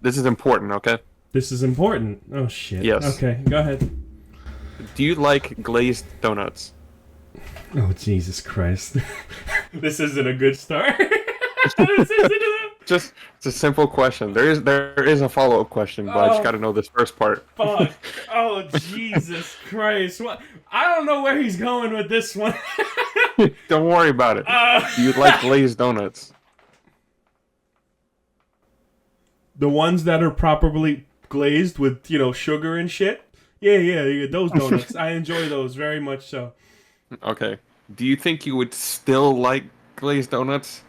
This is important, okay? This is important. Oh shit. Yes. Okay, go ahead. Do you like glazed donuts? Oh Jesus Christ. This isn't a good start. This isn't a... Just it's a simple question. There is a follow-up question, but I just Oh got to know this first part. fuck. Oh Jesus Christ. What? I don't know where he's going with this one. Don't worry about it. Do you like glazed donuts? The ones that are properly glazed with, sugar and shit. Yeah, those donuts. I enjoy those very much so. Okay. Do you think you would still like glazed donuts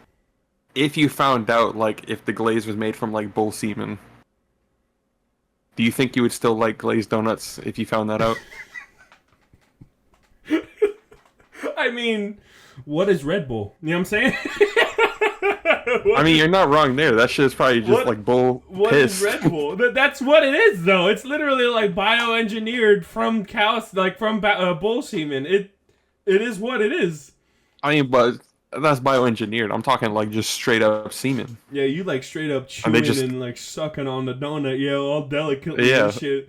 if you found out, like, if the glaze was made from, like, bull semen? Do you think you would still like glazed donuts if you found that out? I mean, what is Red Bull? You know what I'm saying? I mean, you're not wrong there. That shit is probably just, What- like, bull What piss. is Red Bull? That's what it is, though. It's literally like bioengineered from cows, like from bull semen. It is what it is. I mean, but that's bioengineered. I'm talking, like, just straight up semen. Yeah, you like straight up And chewing they and, just- like sucking on the donut, yeah, all delicately Yeah. and shit.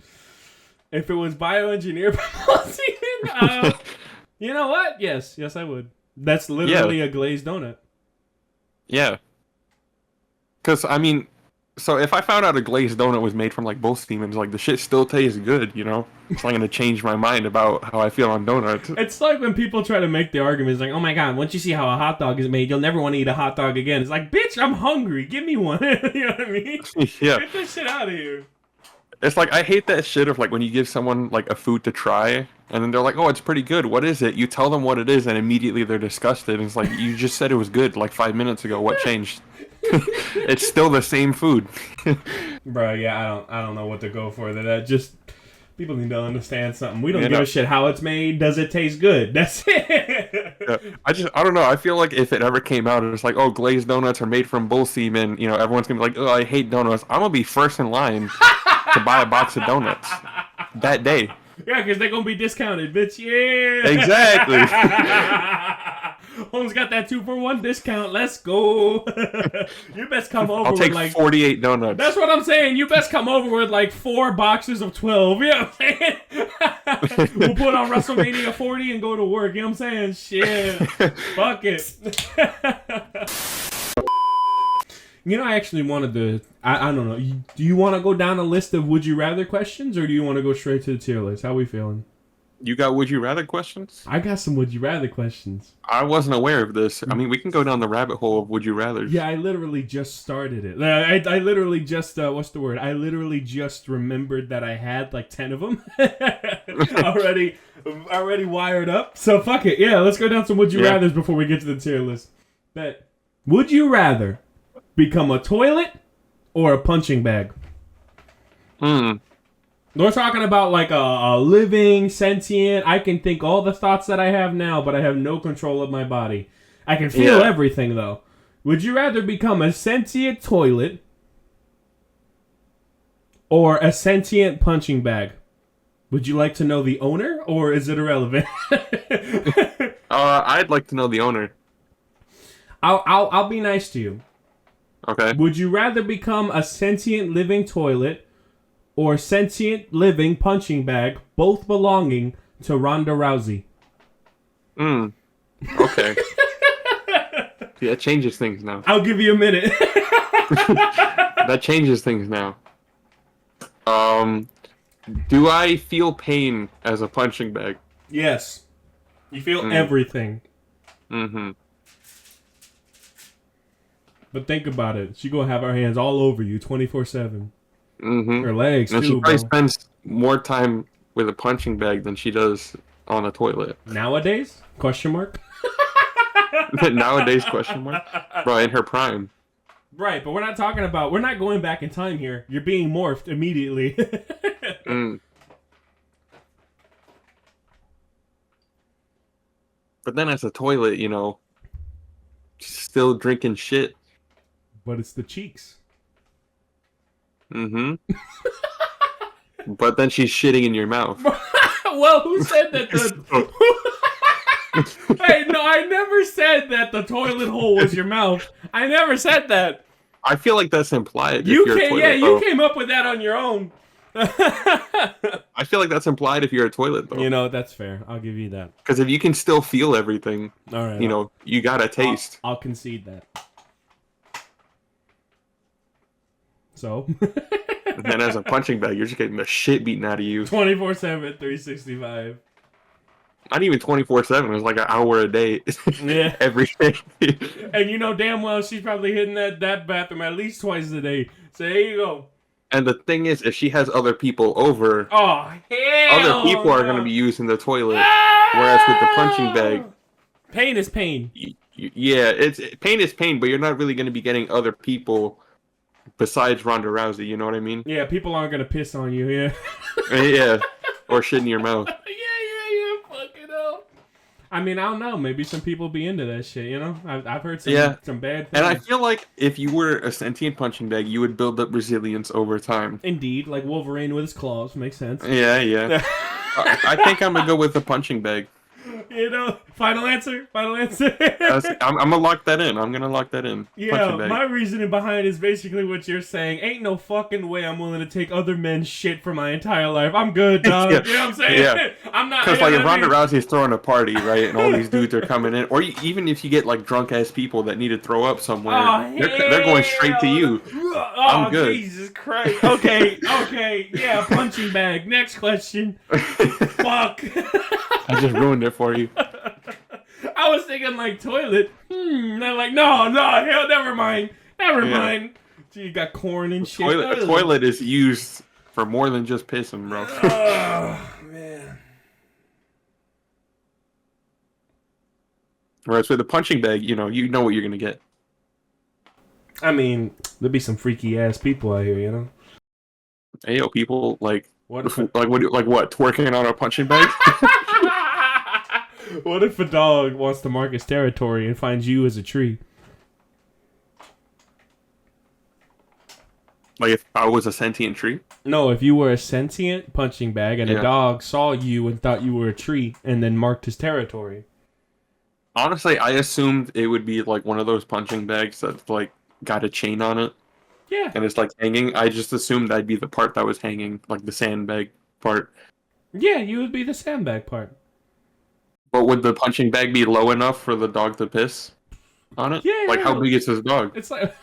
If it was bioengineered by bull semen, you know what? Yes, I would. That's literally a glazed donut. Yeah. Because, I mean, so if I found out a glazed donut was made from, like, bull semen, like, the shit still tastes good, you know? It's not going to change my mind about how I feel on donuts. It's like when people try to make the arguments like, oh my god, once you see how a hot dog is made, you'll never want to eat a hot dog again. It's like, bitch, I'm hungry. Give me one. You know what I mean? Yeah. Get this shit out of here. It's like, I hate that shit of, like, when you give someone, like, a food to try, and then they're like, oh, it's pretty good. What is it? You tell them what it is, and immediately they're disgusted. And it's like, you just said it was good, like, 5 minutes ago. What changed? It's still the same food. Bro, yeah, I don't know what to go for. That just people need to understand something. We don't Yeah, give no. a shit how it's made. Does it taste good? That's it. Yeah. I don't know. I feel like if it ever came out, it's like, oh, glazed donuts are made from bull semen. You know, everyone's gonna be like, oh, I hate donuts. I'm gonna be first in line to buy a box of donuts that day. Yeah, because they're gonna be discounted, bitch. Yeah. Exactly. Holmes got that 2-for-1 discount. Let's go. You best come over I'll take with like 48 donuts. That's what I'm saying. You best come over with like 4 boxes of 12. You know what I'm saying? We'll put on WrestleMania 40 and go to work. You know what I'm saying? Shit. Fuck it. I actually wanted to... I don't know. Do you want to go down a list of would you rather questions, or do you want to go straight to the tier list? How we feeling? You got would you rather questions? I got some would you rather questions. I wasn't aware of this. I mean, we can go down the rabbit hole of would you rather. Yeah, I literally just started it. I literally just, what's the word? I literally just remembered that I had like 10 of them already wired up. So fuck it. Yeah, let's go down some would you rathers before we get to the tier list. Bet. Would you rather become a toilet or a punching bag? We're talking about like a living, sentient, I can think all the thoughts that I have now, but I have no control of my body. I can feel everything, though. Would you rather become a sentient toilet or a sentient punching bag? Would you like to know the owner, or is it irrelevant? I'd like to know the owner. I'll be nice to you. Okay. Would you rather become a sentient living toilet or sentient living punching bag, both belonging to Ronda Rousey? Okay. See, that changes things now. I'll give you a minute. That changes things now. Do I feel pain as a punching bag? Yes. You feel everything. Mm-hmm. But think about it. She gonna have her hands all over you 24/7. Mm-hmm. Her legs, And she too, probably bro. spends more time with a punching bag than she does on a toilet. Nowadays? Question mark? Nowadays, question mark? Bro, in her prime. Right, but we're not going back in time here. You're being morphed immediately. But then as a toilet, she's still drinking shit. But it's the cheeks. Mm-hmm. But then she's shitting in your mouth. Well, who said that Hey, no, I never said that the toilet hole was your mouth. I never said that. I feel like that's implied You if you're a came, yeah, toilet, you though. came up with that on your own. I feel like that's implied if you're a toilet, though. You know, that's fair. I'll give you that. Because if you can still feel everything, All right, you got to taste. I'll concede that. So, And then as a punching bag, you're just getting the shit beaten out of you. 24/7, 365. Not even 24/7. It's like an hour a day. Yeah. Every day. And you know damn well she's probably hitting that bathroom at least twice a day. So there you go. And the thing is, if she has other people over, Oh, hell other people are going to be using the toilet. Whereas with the punching bag, pain is pain. Yeah, pain is pain, but you're not really going to be getting other people besides Ronda Rousey. You know what I mean? Yeah, people aren't going to piss on you, yeah. Yeah, or shit in your mouth. Yeah, fucking hell. I mean, I don't know. Maybe some people be into that shit, you know? I've heard some bad things. And I feel like if you were a sentient punching bag, you would build up resilience over time. Indeed, like Wolverine with his claws. Makes sense. Yeah. I think I'm going to go with the punching bag. You know, final answer. I'm gonna lock that in. I'm gonna lock that in. Yeah, my reasoning behind it is basically what you're saying. Ain't no fucking way I'm willing to take other men's shit for my entire life. I'm good, dog. Yeah. You know what I'm saying? Yeah. I'm not. Because like if Ronda Rousey's throwing a party, right, and all these dudes are coming in, or even if you get like drunk ass people that need to throw up somewhere, they're going straight to you. Oh, I'm good. Jesus Christ. Okay. Yeah, punching bag. Next question. Fuck. I just ruined it for you. I was thinking like toilet. They're like, no, hell, never mind. So you got corn and shit. Toilet is used for more than just pissing, bro. Oh, man. Whereas with a punching bag, you know what you're gonna get. I mean, there'd be some freaky ass people out here, you know. Hey, yo, people like What if what twerking on a punching bag? What if a dog wants to mark his territory and finds you as a tree? Like if I was a sentient tree? No, if you were a sentient punching bag and a dog saw you and thought you were a tree and then marked his territory. Honestly, I assumed it would be like one of those punching bags that's like got a chain on it. Yeah. And it's like hanging. I just assumed that'd be the part that was hanging, like the sandbag part. Yeah, you would be the sandbag part. But would the punching bag be low enough for the dog to piss on it? Yeah. Like how big is his dog? It's like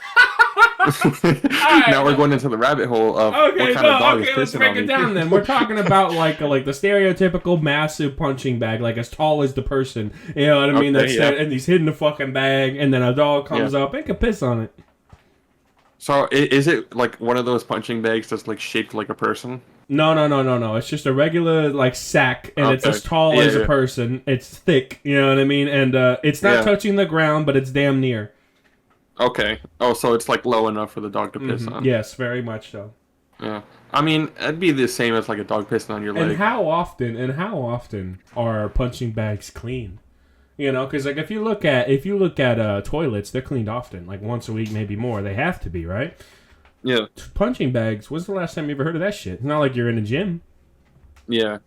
Now we're going into the rabbit hole of what kind of dog is pissing let's break on it me. down then. We're talking about like the stereotypical massive punching bag, like as tall as the person. You know what I mean? And he's hitting the fucking bag, and then a dog comes up and can piss on it. So is it like one of those punching bags that's like shaped like a person? No. It's just a regular like sack, and it's as tall as a person. It's thick, you know what I mean? And it's not touching the ground, but it's damn near. Okay. Oh, so it's like low enough for the dog to piss on. Yes, very much so. Yeah. I mean, it'd be the same as like a dog pissing on your leg. And how often are punching bags clean? You know, because like if you look at toilets, they're cleaned often, like once a week, maybe more. They have to be, right? Yeah. Punching bags. When's the last time you ever heard of that shit? It's not like you're in a gym. Yeah.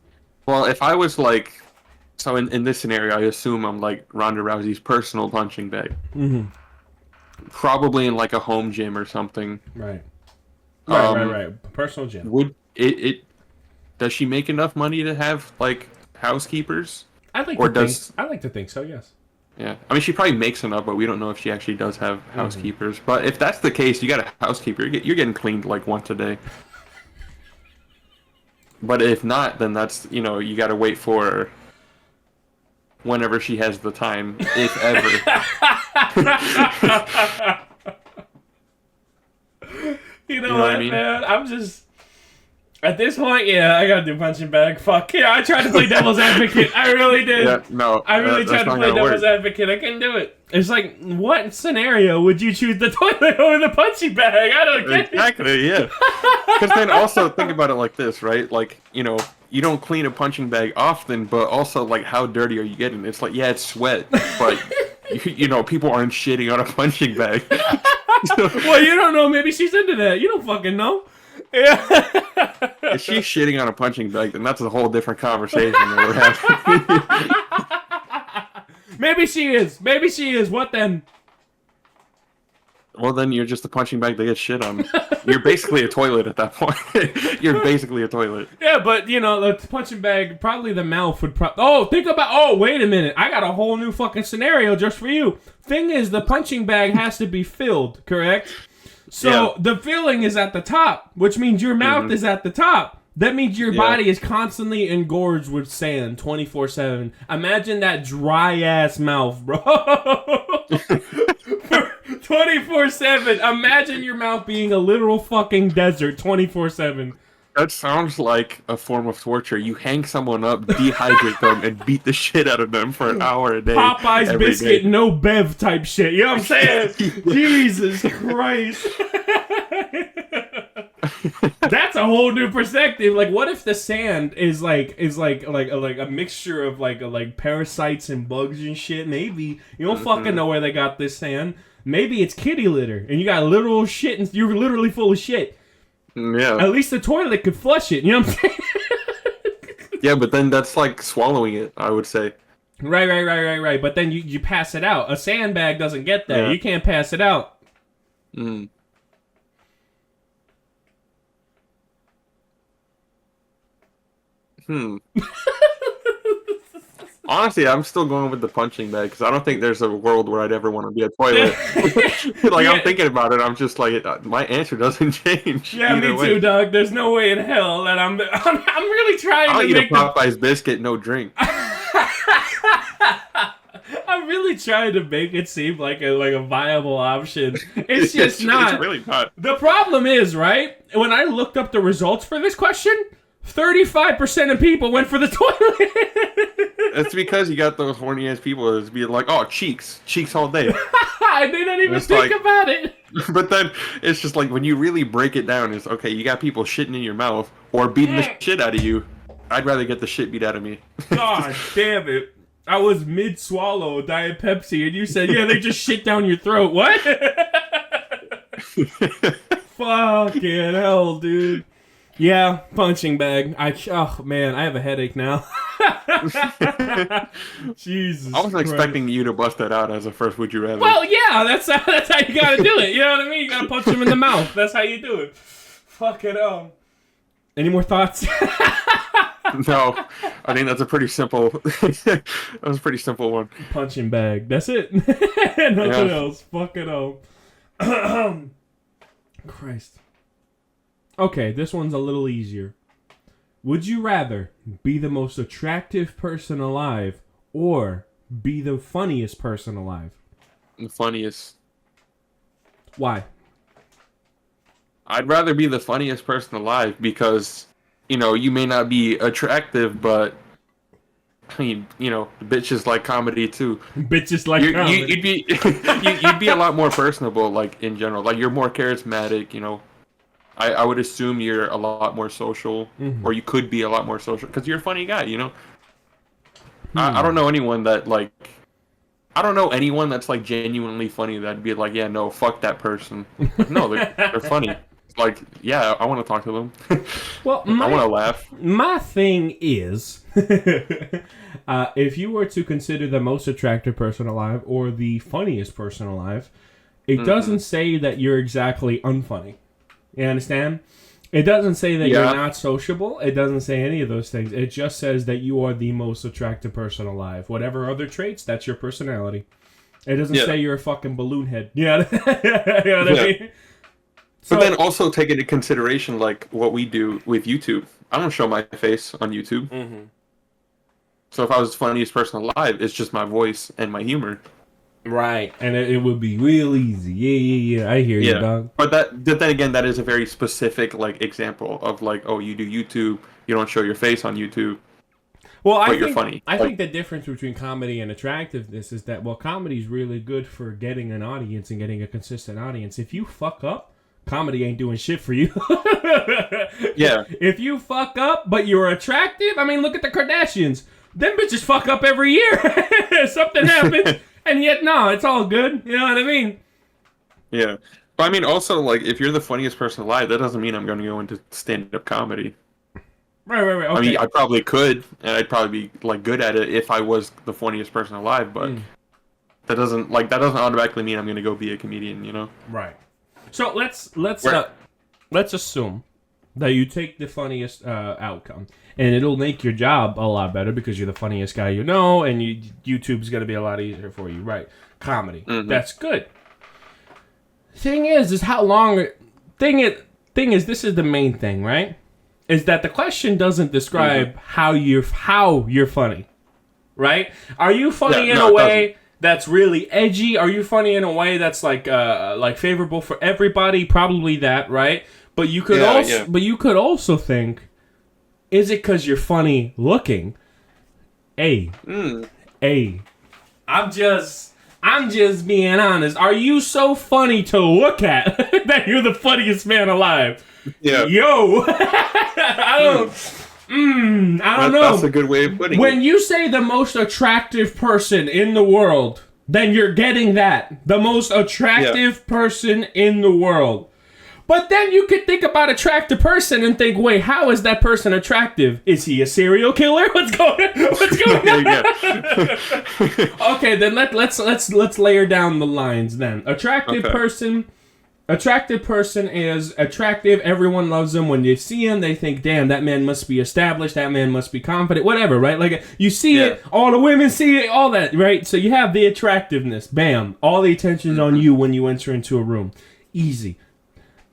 Well, if I was like, so in this scenario, I assume I'm like Ronda Rousey's personal punching bag. Mm-hmm. Probably in like a home gym or something. Right. Right. Personal gym. Would it? Does she make enough money to have like housekeepers? I'd like to think so. Yes. Yeah, I mean, she probably makes enough, but we don't know if she actually does have housekeepers. But if that's the case, you got a housekeeper. You're getting cleaned like once a day. But if not, then that's you got to wait for whenever she has the time, if ever. You know what I mean? Man? I'm just at this point, I gotta do punching bag. Fuck yeah! I tried to play devil's advocate. I really did. Yeah, no, I really tried to play devil's advocate. I couldn't do it. It's like, what scenario would you choose the toilet over the punching bag? I don't get it. Exactly. Yeah. Because then also think about it like this, right? Like you don't clean a punching bag often, but also like how dirty are you getting? It's like it's sweat, but people aren't shitting on a punching bag. Well, you don't know. Maybe she's into that. You don't fucking know. Yeah. If she's shitting on a punching bag, then that's a whole different conversation that we're having. Maybe she is. What then? Well, then you're just a punching bag that gets shit on. You're basically a toilet at that point. You're basically a toilet. Yeah, but you know, the punching bag, probably the mouth would oh, think about, oh, wait a minute. I got a whole new fucking scenario just for you. Thing is, the punching bag has to be filled, correct? So the filling is at the top, which means your mouth is at the top. That means your body is constantly engorged with sand 24/7. Imagine that dry ass mouth, bro. 24/7. Imagine your mouth being a literal fucking desert 24/7. That sounds like a form of torture. You hang someone up, dehydrate them, and beat the shit out of them for an hour a day. Popeye's biscuit, day. no bev type shit. You know what I'm saying? Jesus Christ. That's a whole new perspective. Like, what if the sand is like a mixture of like parasites and bugs and shit? Maybe you don't fucking know where they got this sand. Maybe it's kitty litter, and you got literal shit, and you're literally full of shit. Yeah. At least the toilet could flush it. You know what I'm saying? Yeah, but then that's like swallowing it, I would say. Right. But then you pass it out. A sandbag doesn't get that. Yeah. You can't pass it out. Mm. Honestly, I'm still going with the punching bag because I don't think there's a world where I'd ever want to be a toilet. Like, I'm thinking about it, I'm just like, my answer doesn't change. Yeah, me too, dog. There's no way in hell that I'm really trying I'll to eat make a Popeye's biscuit, no drink. I'm really trying to make it seem like a viable option. It's just not. It's really not. The problem is, right? When I looked up the results for this question, 35% of people went for the toilet. It's because you got those horny ass people that's being like, oh, cheeks all day. They don't even think about it. But then it's just like when you really break it down, it's okay. You got people shitting in your mouth or beating the shit out of you. I'd rather get the shit beat out of me. God damn it! I was mid swallow Diet Pepsi, and you said, "Yeah, they just shit down your throat." What? Fucking hell, dude. Yeah, punching bag. Oh man, I have a headache now. Jesus. I wasn't expecting you to bust that out as a first would you rather. Well, yeah, that's how you gotta do it. You know what I mean? You gotta punch him in the mouth. That's how you do it. Fucking Any more thoughts? No, I think that's a pretty simple. That was a pretty simple one. Punching bag. That's it. Nothing else. Fucking Christ. Okay, this one's a little easier. Would you rather be the most attractive person alive or be the funniest person alive? The funniest. Why? I'd rather be the funniest person alive because, you know, you may not be attractive, but I mean, you know, bitches like comedy too. Bitches like comedy. You'd be a lot more personable, like in general. Like you're more charismatic, you know. I would assume you're a lot more social, or you could be a lot more social because you're a funny guy, you know. I don't know anyone that like. I don't know anyone that's like genuinely funny that'd be like, yeah, no, fuck that person. No, they're funny. Like, yeah, I want to talk to them. Well, I want to laugh. My thing is, if you were to consider the most attractive person alive or the funniest person alive, it doesn't say that you're exactly unfunny. You understand? It doesn't say that you're not sociable. It doesn't say any of those things. It just says that you are the most attractive person alive. Whatever other traits, that's your personality. It doesn't say you're a fucking balloon head. You know what I mean? But then also take into consideration like what we do with YouTube. I don't show my face on YouTube. So if I was the funniest person alive, it's just my voice and my humor. Right, and it would be real easy. Yeah. I hear you, dog. But then again, that is a very specific like example of like, oh, you do YouTube, you don't show your face on YouTube. Well, you're funny. I think the difference between comedy and attractiveness is that comedy is really good for getting an audience and getting a consistent audience. If you fuck up, comedy ain't doing shit for you. Yeah. If you fuck up, but you're attractive, I mean, look at the Kardashians. Them bitches fuck up every year. Something happens. And yet, no, it's all good. You know what I mean? Yeah. But I mean, also, like, if you're the funniest person alive, that doesn't mean I'm going to go into stand-up comedy. Right. Okay. I mean, I probably could, and I'd probably be, like, good at it if I was the funniest person alive, but that doesn't automatically mean I'm gonna go be a comedian, you know? Right. So let's Where- let's assume that you take the funniest outcome, and it'll make your job a lot better because you're the funniest guy you know, and YouTube's gonna be a lot easier for you, right? Comedy, that's good. Thing is how long? Thing is, this is the main thing, right? Is that the question doesn't describe how you're funny, right? Are you funny in a way that's really edgy? Are you funny in a way that's like favorable for everybody? Probably that, right? But you could also think, is it because you're funny looking? Hey, I'm just being honest. Are you so funny to look at that you're the funniest man alive? Yeah. Yo, I don't know. That's a good way of putting it. When you say the most attractive person in the world, then you're getting that. The most attractive person in the world. But then you could think about attractive person and think, wait, how is that person attractive? Is he a serial killer? What's going on? Okay, then let's layer down the lines then. Attractive person is attractive. Everyone loves him. When you see him, they think, damn, that man must be established. That man must be confident. Whatever, right? Like, you see it. All the women see it. All that, right? So you have the attractiveness. Bam. All the attention's on you when you enter into a room. Easy.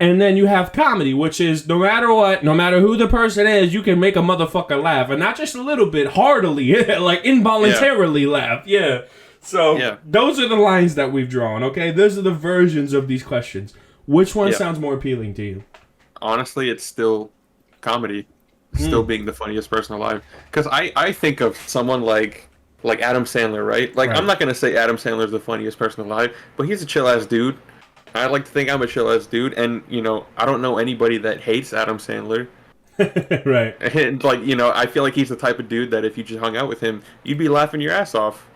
And then you have comedy, which is no matter what, no matter who the person is, you can make a motherfucker laugh. And not just a little bit, heartily, like involuntarily laugh. Yeah. So those are the lines that we've drawn, okay? Those are the versions of these questions. Which one sounds more appealing to you? Honestly, it's still comedy. Still being the funniest person alive. Because I think of someone like Adam Sandler, right? Like, I'm not going to say Adam Sandler's the funniest person alive, but he's a chill-ass dude. I like to think I'm a chill-ass dude, and, you know, I don't know anybody that hates Adam Sandler. Right. And, like, you know, I feel like he's the type of dude that if you just hung out with him, you'd be laughing your ass off.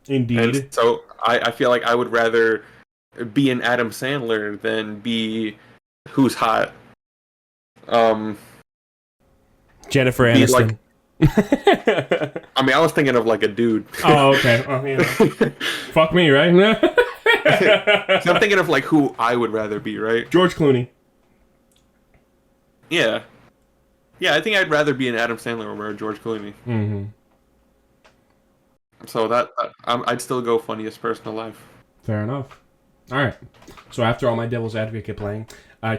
Indeed. And so I feel like I would rather be an Adam Sandler than be who's hot. Jennifer Aniston. I mean, I was thinking of like a dude. Oh, okay. Oh, yeah. Fuck me, right? So I'm thinking of like who I would rather be, right? George Clooney. Yeah. Yeah, I think I'd rather be an Adam Sandler over a George Clooney. Mm-hmm. So I'd still go funniest person alive. Fair enough. All right. So after all my devil's advocate playing,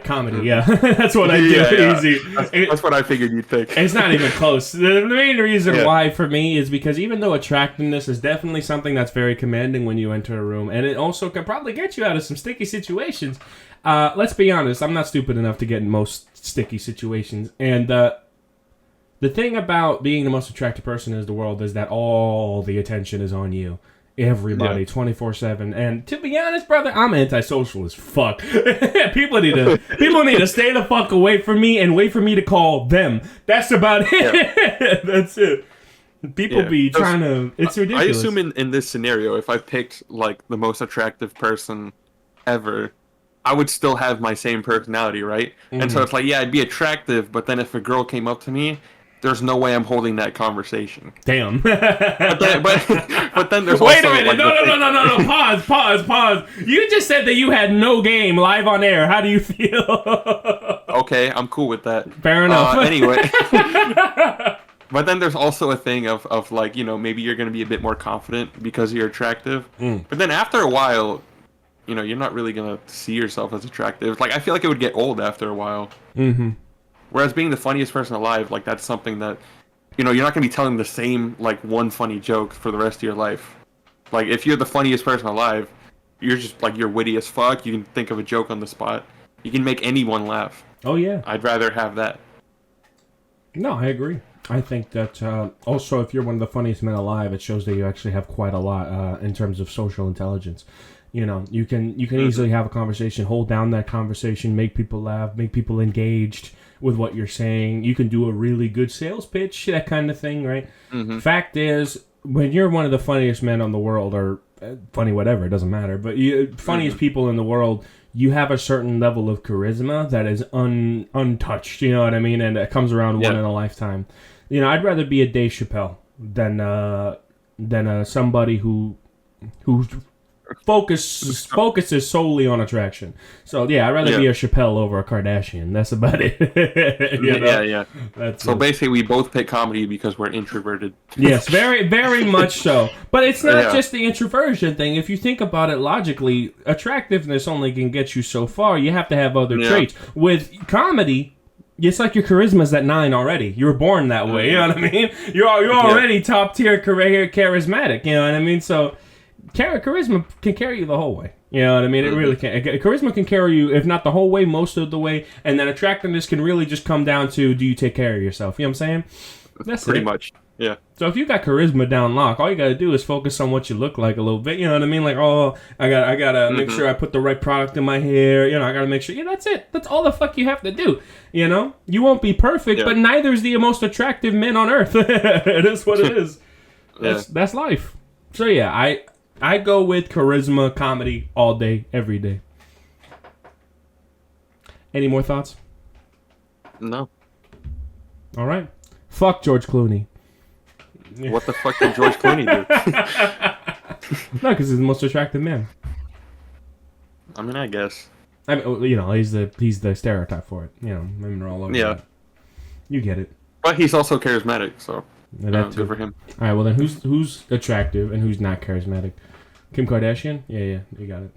comedy, that's what I do. Yeah. Easy. That's what I figured you'd think. It's not even close. The main reason why for me is because even though attractiveness is definitely something that's very commanding when you enter a room, and it also can probably get you out of some sticky situations. Let's be honest, I'm not stupid enough to get in most sticky situations. And the thing about being the most attractive person in the world is that all the attention is on you. Everybody, 24/7. And to be honest, brother, I'm antisocial as fuck. People need to stay the fuck away from me and wait for me to call them. That's about it. That's it. People be trying to... It's ridiculous. I assume in this scenario, if I picked like the most attractive person ever, I would still have my same personality, right? Mm-hmm. And so it's like, yeah, I'd be attractive, but then if a girl came up to me, there's no way I'm holding that conversation. Damn. but then there's Wait also... a minute. Like, no. Pause. You just said that you had no game live on air. How do you feel? Okay, I'm cool with that. Fair enough. Anyway. But then there's also a thing of like, you know, maybe you're going to be a bit more confident because you're attractive. But then after a while, you know, you're not really going to see yourself as attractive. Like, I feel like it would get old after a while. Mm-hmm. Whereas being the funniest person alive, like, that's something that, you know, you're not going to be telling the same, like, one funny joke for the rest of your life. Like, if you're the funniest person alive, you're just, like, you're witty as fuck. You can think of a joke on the spot. You can make anyone laugh. Oh, yeah. I'd rather have that. No, I agree. I think that also if you're one of the funniest men alive, it shows that you actually have quite a lot in terms of social intelligence. You know, you can easily have a conversation, hold down that conversation, make people laugh, make people engaged with what you're saying. You can do a really good sales pitch, that kind of thing, right? Mm-hmm. Fact is, when you're one of the funniest men on the world, or funny whatever, it doesn't matter, but funniest people in the world, you have a certain level of charisma that is untouched, you know what I mean? And it comes around one in a lifetime. You know, I'd rather be a Dave Chappelle than somebody who who focuses solely on attraction. So yeah, I'd rather be a Chappelle over a Kardashian. That's about it. Yeah. That's so it. basically, we both pick comedy because we're introverted. Yes, very, very much so. But it's not just the introversion thing. If you think about it logically, attractiveness only can get you so far. You have to have other traits. With comedy, it's like your charisma's at 9 already. You were born that way. You know what I mean? You're already top tier charismatic. You know what I mean? So charisma can carry you the whole way. You know what I mean? It really can. Charisma can carry you, if not the whole way, most of the way. And then attractiveness can really just come down to, do you take care of yourself? You know what I'm saying? That's pretty much. Yeah. So if you got charisma down lock, all you gotta do is focus on what you look like a little bit. You know what I mean? Like, oh, I gotta make sure I put the right product in my hair. You know, I gotta make sure. Yeah, that's it. That's all the fuck you have to do. You know, you won't be perfect, but neither is the most attractive men on earth. It is what it is. That's life. So yeah, I go with charisma, comedy all day, every day. Any more thoughts? No. All right. Fuck George Clooney. What the fuck did George Clooney do? No, because he's the most attractive man. I mean, I guess. I mean, you know, he's the stereotype for it. You know, women are all over that. You get it. But he's also charismatic, so good for him. All right, well then, who's attractive and who's not charismatic? Kim Kardashian? Yeah, you got it.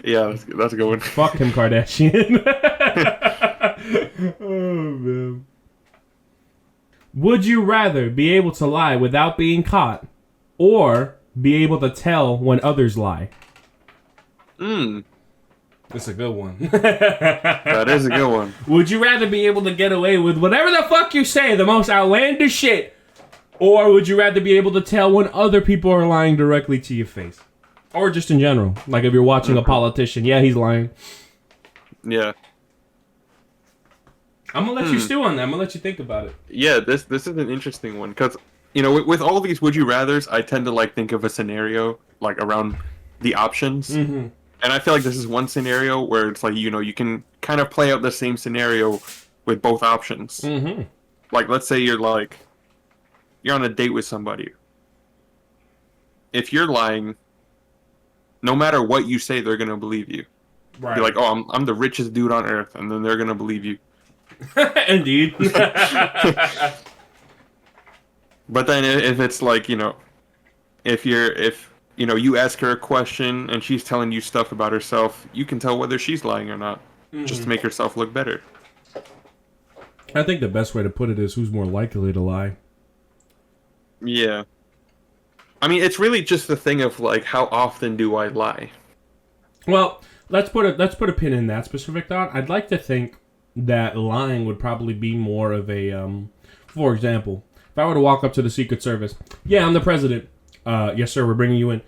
yeah, that's a good one. Fuck Kim Kardashian. Oh man. Would you rather be able to lie without being caught, or be able to tell when others lie? That's a good one. That is a good one. Would you rather be able to get away with whatever the fuck you say, the most outlandish shit, or would you rather be able to tell when other people are lying directly to your face? Or just in general. Like if you're watching a politician, yeah, he's lying. Yeah. I'm going to let you stew on that. I'm going to let you think about it. Yeah, this is an interesting one. Because, you know, with all these would you rathers, I tend to like think of a scenario like around the options. Mm-hmm. And I feel like this is one scenario where it's like, you know, you can kind of play out the same scenario with both options. Mm-hmm. Like, let's say you're on a date with somebody. If you're lying, no matter what you say, they're going to believe you. Right. Be like, oh, I'm the richest dude on earth. And then they're going to believe you. Indeed. But then if it's like, you know, if you know, you ask her a question and she's telling you stuff about herself, you can tell whether she's lying or not, just to make herself look better. I think the best way to put it is who's more likely to lie. Yeah. I mean, it's really just the thing of like, how often do I lie? Well, let's put a pin in that specific thought. I'd like to think that lying would probably be more of a, for example, if I were to walk up to the Secret Service, yeah, I'm the president. Yes, sir, we're bringing you in.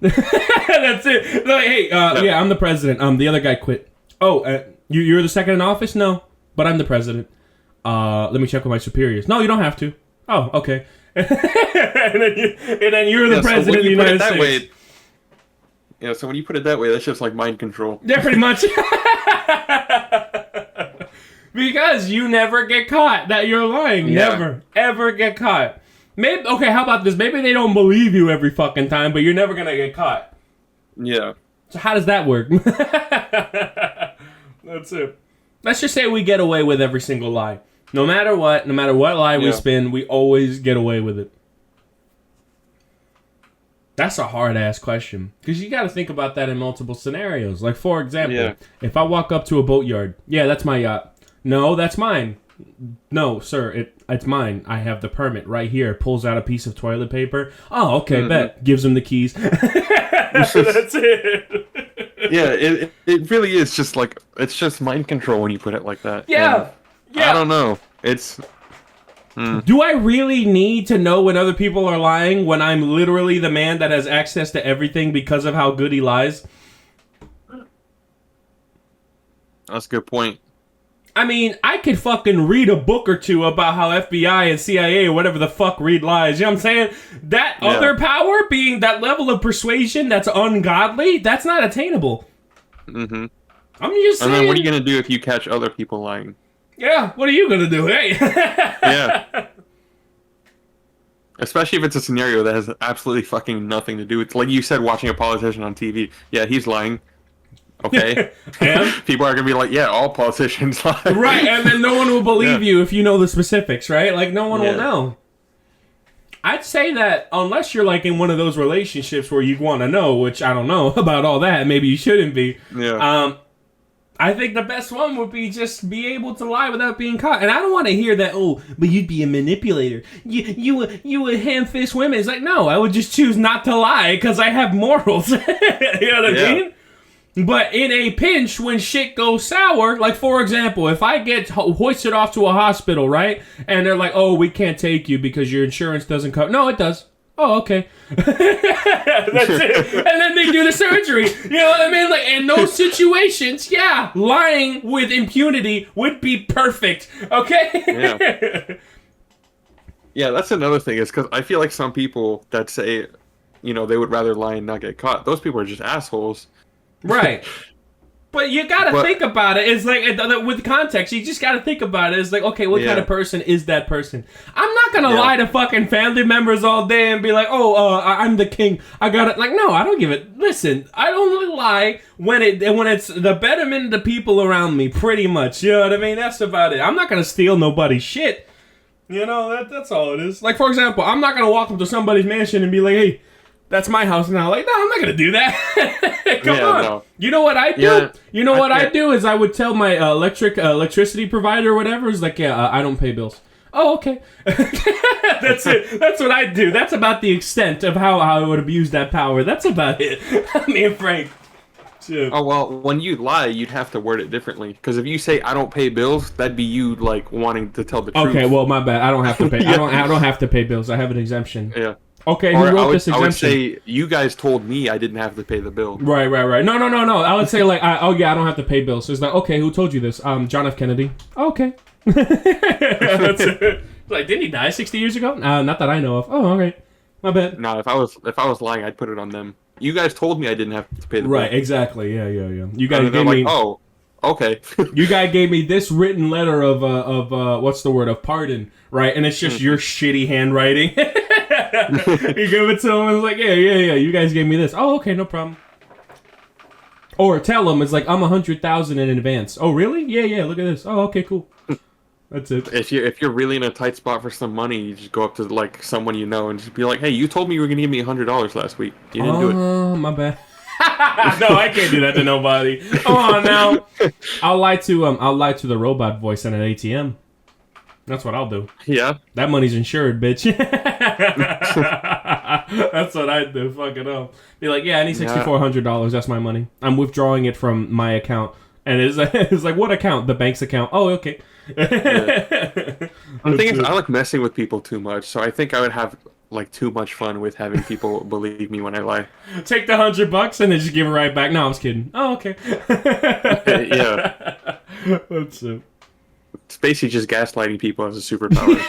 That's it. Like, hey, yeah, I'm the president. The other guy quit. Oh, you're the second in office? No, but I'm the president. Let me check with my superiors. No, you don't have to. Oh, okay. and then you're the president of the United States. Yeah, so when you put it that way, that's just like mind control. Yeah, pretty much. Because you never get caught that you're lying. Yeah. Never, ever get caught. Maybe, okay, how about this? Maybe they don't believe you every fucking time, but you're never going to get caught. Yeah. So how does that work? That's it. Let's just say we get away with every single lie. No matter what lie we spin, we always get away with it. That's a hard-ass question. Because you got to think about that in multiple scenarios. Like, for example, if I walk up to a boatyard, yeah, that's my yacht. No, that's mine. No, sir, it's mine. I have the permit right here. Pulls out a piece of toilet paper. Oh, okay, bet. Gives him the keys. That's it. Yeah, it really is just like, it's just mind control when you put it like that. Yeah. I don't know. It's... Do I really need to know when other people are lying when I'm literally the man that has access to everything because of how good he lies? That's a good point. I mean, I could fucking read a book or two about how FBI and CIA or whatever the fuck read lies. You know what I'm saying? That other power, being that level of persuasion that's ungodly, that's not attainable. Mm-hmm. I'm just saying. And then what are you going to do if you catch other people lying? Yeah, what are you going to do? Hey. Yeah. Especially if it's a scenario that has absolutely fucking nothing to do with, like you said, watching a politician on TV. Yeah, he's lying. Okay. And People are gonna be like, yeah, all politicians lie. right, and then no one will believe you if you know the specifics, right? Like no one will know. I'd say that unless you're like in one of those relationships where you want to know, which I don't know about all that, maybe you shouldn't be. Yeah. I think the best one would be just be able to lie without being caught. And I don't want to hear that, oh, but you'd be a manipulator. You would ham-fist women. It's like, no, I would just choose not to lie because I have morals. You know what I mean? But in a pinch, when shit goes sour, like, for example, if I get hoisted off to a hospital, right? And they're like, oh, we can't take you because your insurance doesn't cover. No, it does. Oh, okay. That's it. And then they do the surgery. You know what I mean? Like, in those situations, yeah, lying with impunity would be perfect. Okay? Yeah. Yeah, that's another thing, is because I feel like some people that say, you know, they would rather lie and not get caught, those people are just assholes. Right. But you gotta think about it. It's like, with context, you just gotta think about it. It's like, okay, what kind of person is that person? I'm not gonna lie to fucking family members all day and be like, oh, I'm the king. I got it. Like, no, I don't give it. Listen, I only lie when it's the betterment of the people around me, pretty much. You know what I mean? That's about it. I'm not gonna steal nobody's shit. You know, that's all it is. Like, for example, I'm not gonna walk up to somebody's mansion and be like, hey, that's my house now. Like, no, I'm not gonna do that. Come on. No. You know what I do? Yeah, you know what I do is I would tell my electricity provider or whatever, is like, I don't pay bills. Oh, okay. That's it. That's what I do. That's about the extent of how I would abuse that power. That's about it. Me and Frank. Shit. Oh, well, when you lie, you'd have to word it differently. Because if you say, I don't pay bills, that'd be you, like, wanting to tell the truth. Okay, well, my bad. I don't have to pay. I don't have to pay bills. I have an exemption. Yeah. Okay, who wrote this exemption? I would say, you guys told me I didn't have to pay the bill. Right. No. I would say, like, I don't have to pay bills. So it's like, okay, who told you this? John F. Kennedy. Oh, okay. That's it. Like, didn't he die 60 years ago? Not that I know of. Oh, okay. My bad. No, if I was lying, I'd put it on them. You guys told me I didn't have to pay the bill. Right, exactly. Yeah. You guys gave me... oh, okay. You guys gave me this written letter of what's the word? Of pardon, right? And it's just your shitty handwriting. You give it to them and it's like, yeah, you guys gave me this. Oh, okay, no problem. Or tell them, it's like, I'm 100,000 in advance. Oh, really? Yeah, look at this. Oh, okay, cool. That's it. If you're really in a tight spot for some money, you just go up to, like, someone you know and just be like, hey, you told me you were going to give me $100 last week. You didn't do it. Oh, my bad. No, I can't do that to nobody. Come on now. I'll lie to the robot voice in an ATM. That's what I'll do. Yeah. That money's insured, bitch. That's what I do. Fuck it up. Be like, yeah, I need $6,400. That's my money. I'm withdrawing it from my account. And it's like, what account? The bank's account. Oh, okay. Yeah. The thing is, I like messing with people too much, so I think I would have, like, too much fun with having people believe me when I lie. Take the $100 and then just give it right back. No, I was kidding. Oh, okay. Yeah. That's it. It's basically just gaslighting people as a superpower.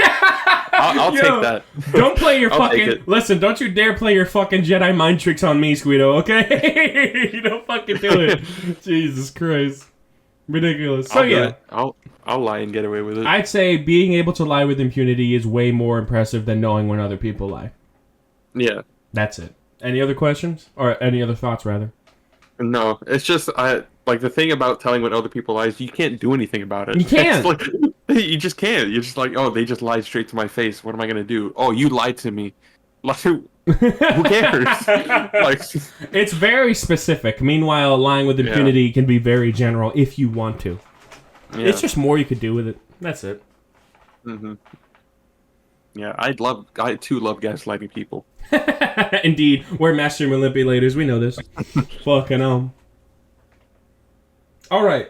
I'll take that. Don't play your fucking... Listen, don't you dare play your fucking Jedi mind tricks on me, Squeedo, okay? You don't fucking do it. Jesus Christ. Ridiculous. So, yeah. I'll lie and get away with it. I'd say being able to lie with impunity is way more impressive than knowing when other people lie. Yeah. That's it. Any other questions? Or any other thoughts, rather? No. It's just... like, the thing about telling when other people lie is you can't do anything about it. You can't. Like, you just can't. You're just like, oh, they just lied straight to my face. What am I going to do? Oh, you lied to me. Like, who cares? Like, it's very specific. Meanwhile, lying with impunity can be very general if you want to. Yeah. It's just more you could do with it. That's it. Mm-hmm. Yeah, I too love gaslighting people. Indeed. We're master manipulators. We know this. Fucking All right,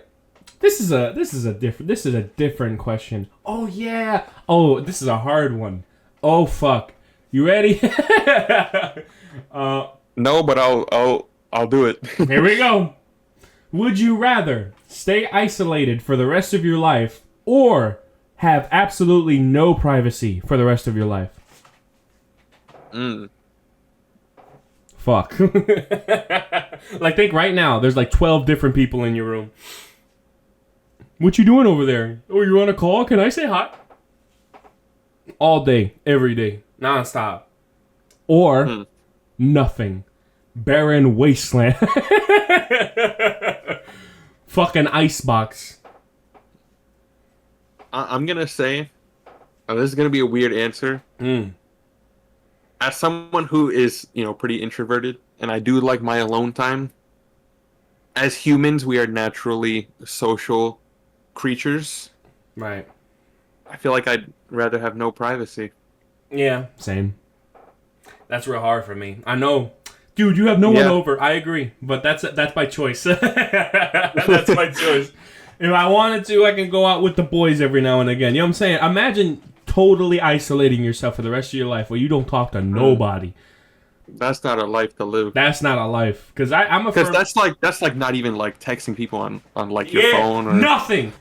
this is a different question. Oh yeah. Oh, this is a hard one. Oh fuck. You ready? No, but I'll do it. Here we go. Would you rather stay isolated for the rest of your life or have absolutely no privacy for the rest of your life? Fuck. Like, think right now, there's like 12 different people in your room. What you doing over there? Oh, you on a call? Can I say hi? All day, every day. nonstop, or nothing, barren wasteland, fucking icebox. I'm gonna say, this is gonna be a weird answer. As someone who is, pretty introverted, and I do like my alone time. As humans, we are naturally social creatures. Right. I feel like I'd rather have no privacy. Yeah, same. That's real hard for me. I know. Dude, you have no one over. I agree, but that's by choice. That's my choice. If I wanted to, I can go out with the boys every now and again. You know what I'm saying? Imagine totally isolating yourself for the rest of your life where you don't talk to nobody. That's not a life to live. That's not a life. Because I'm a Because that's like not even like texting people on like your phone or nothing.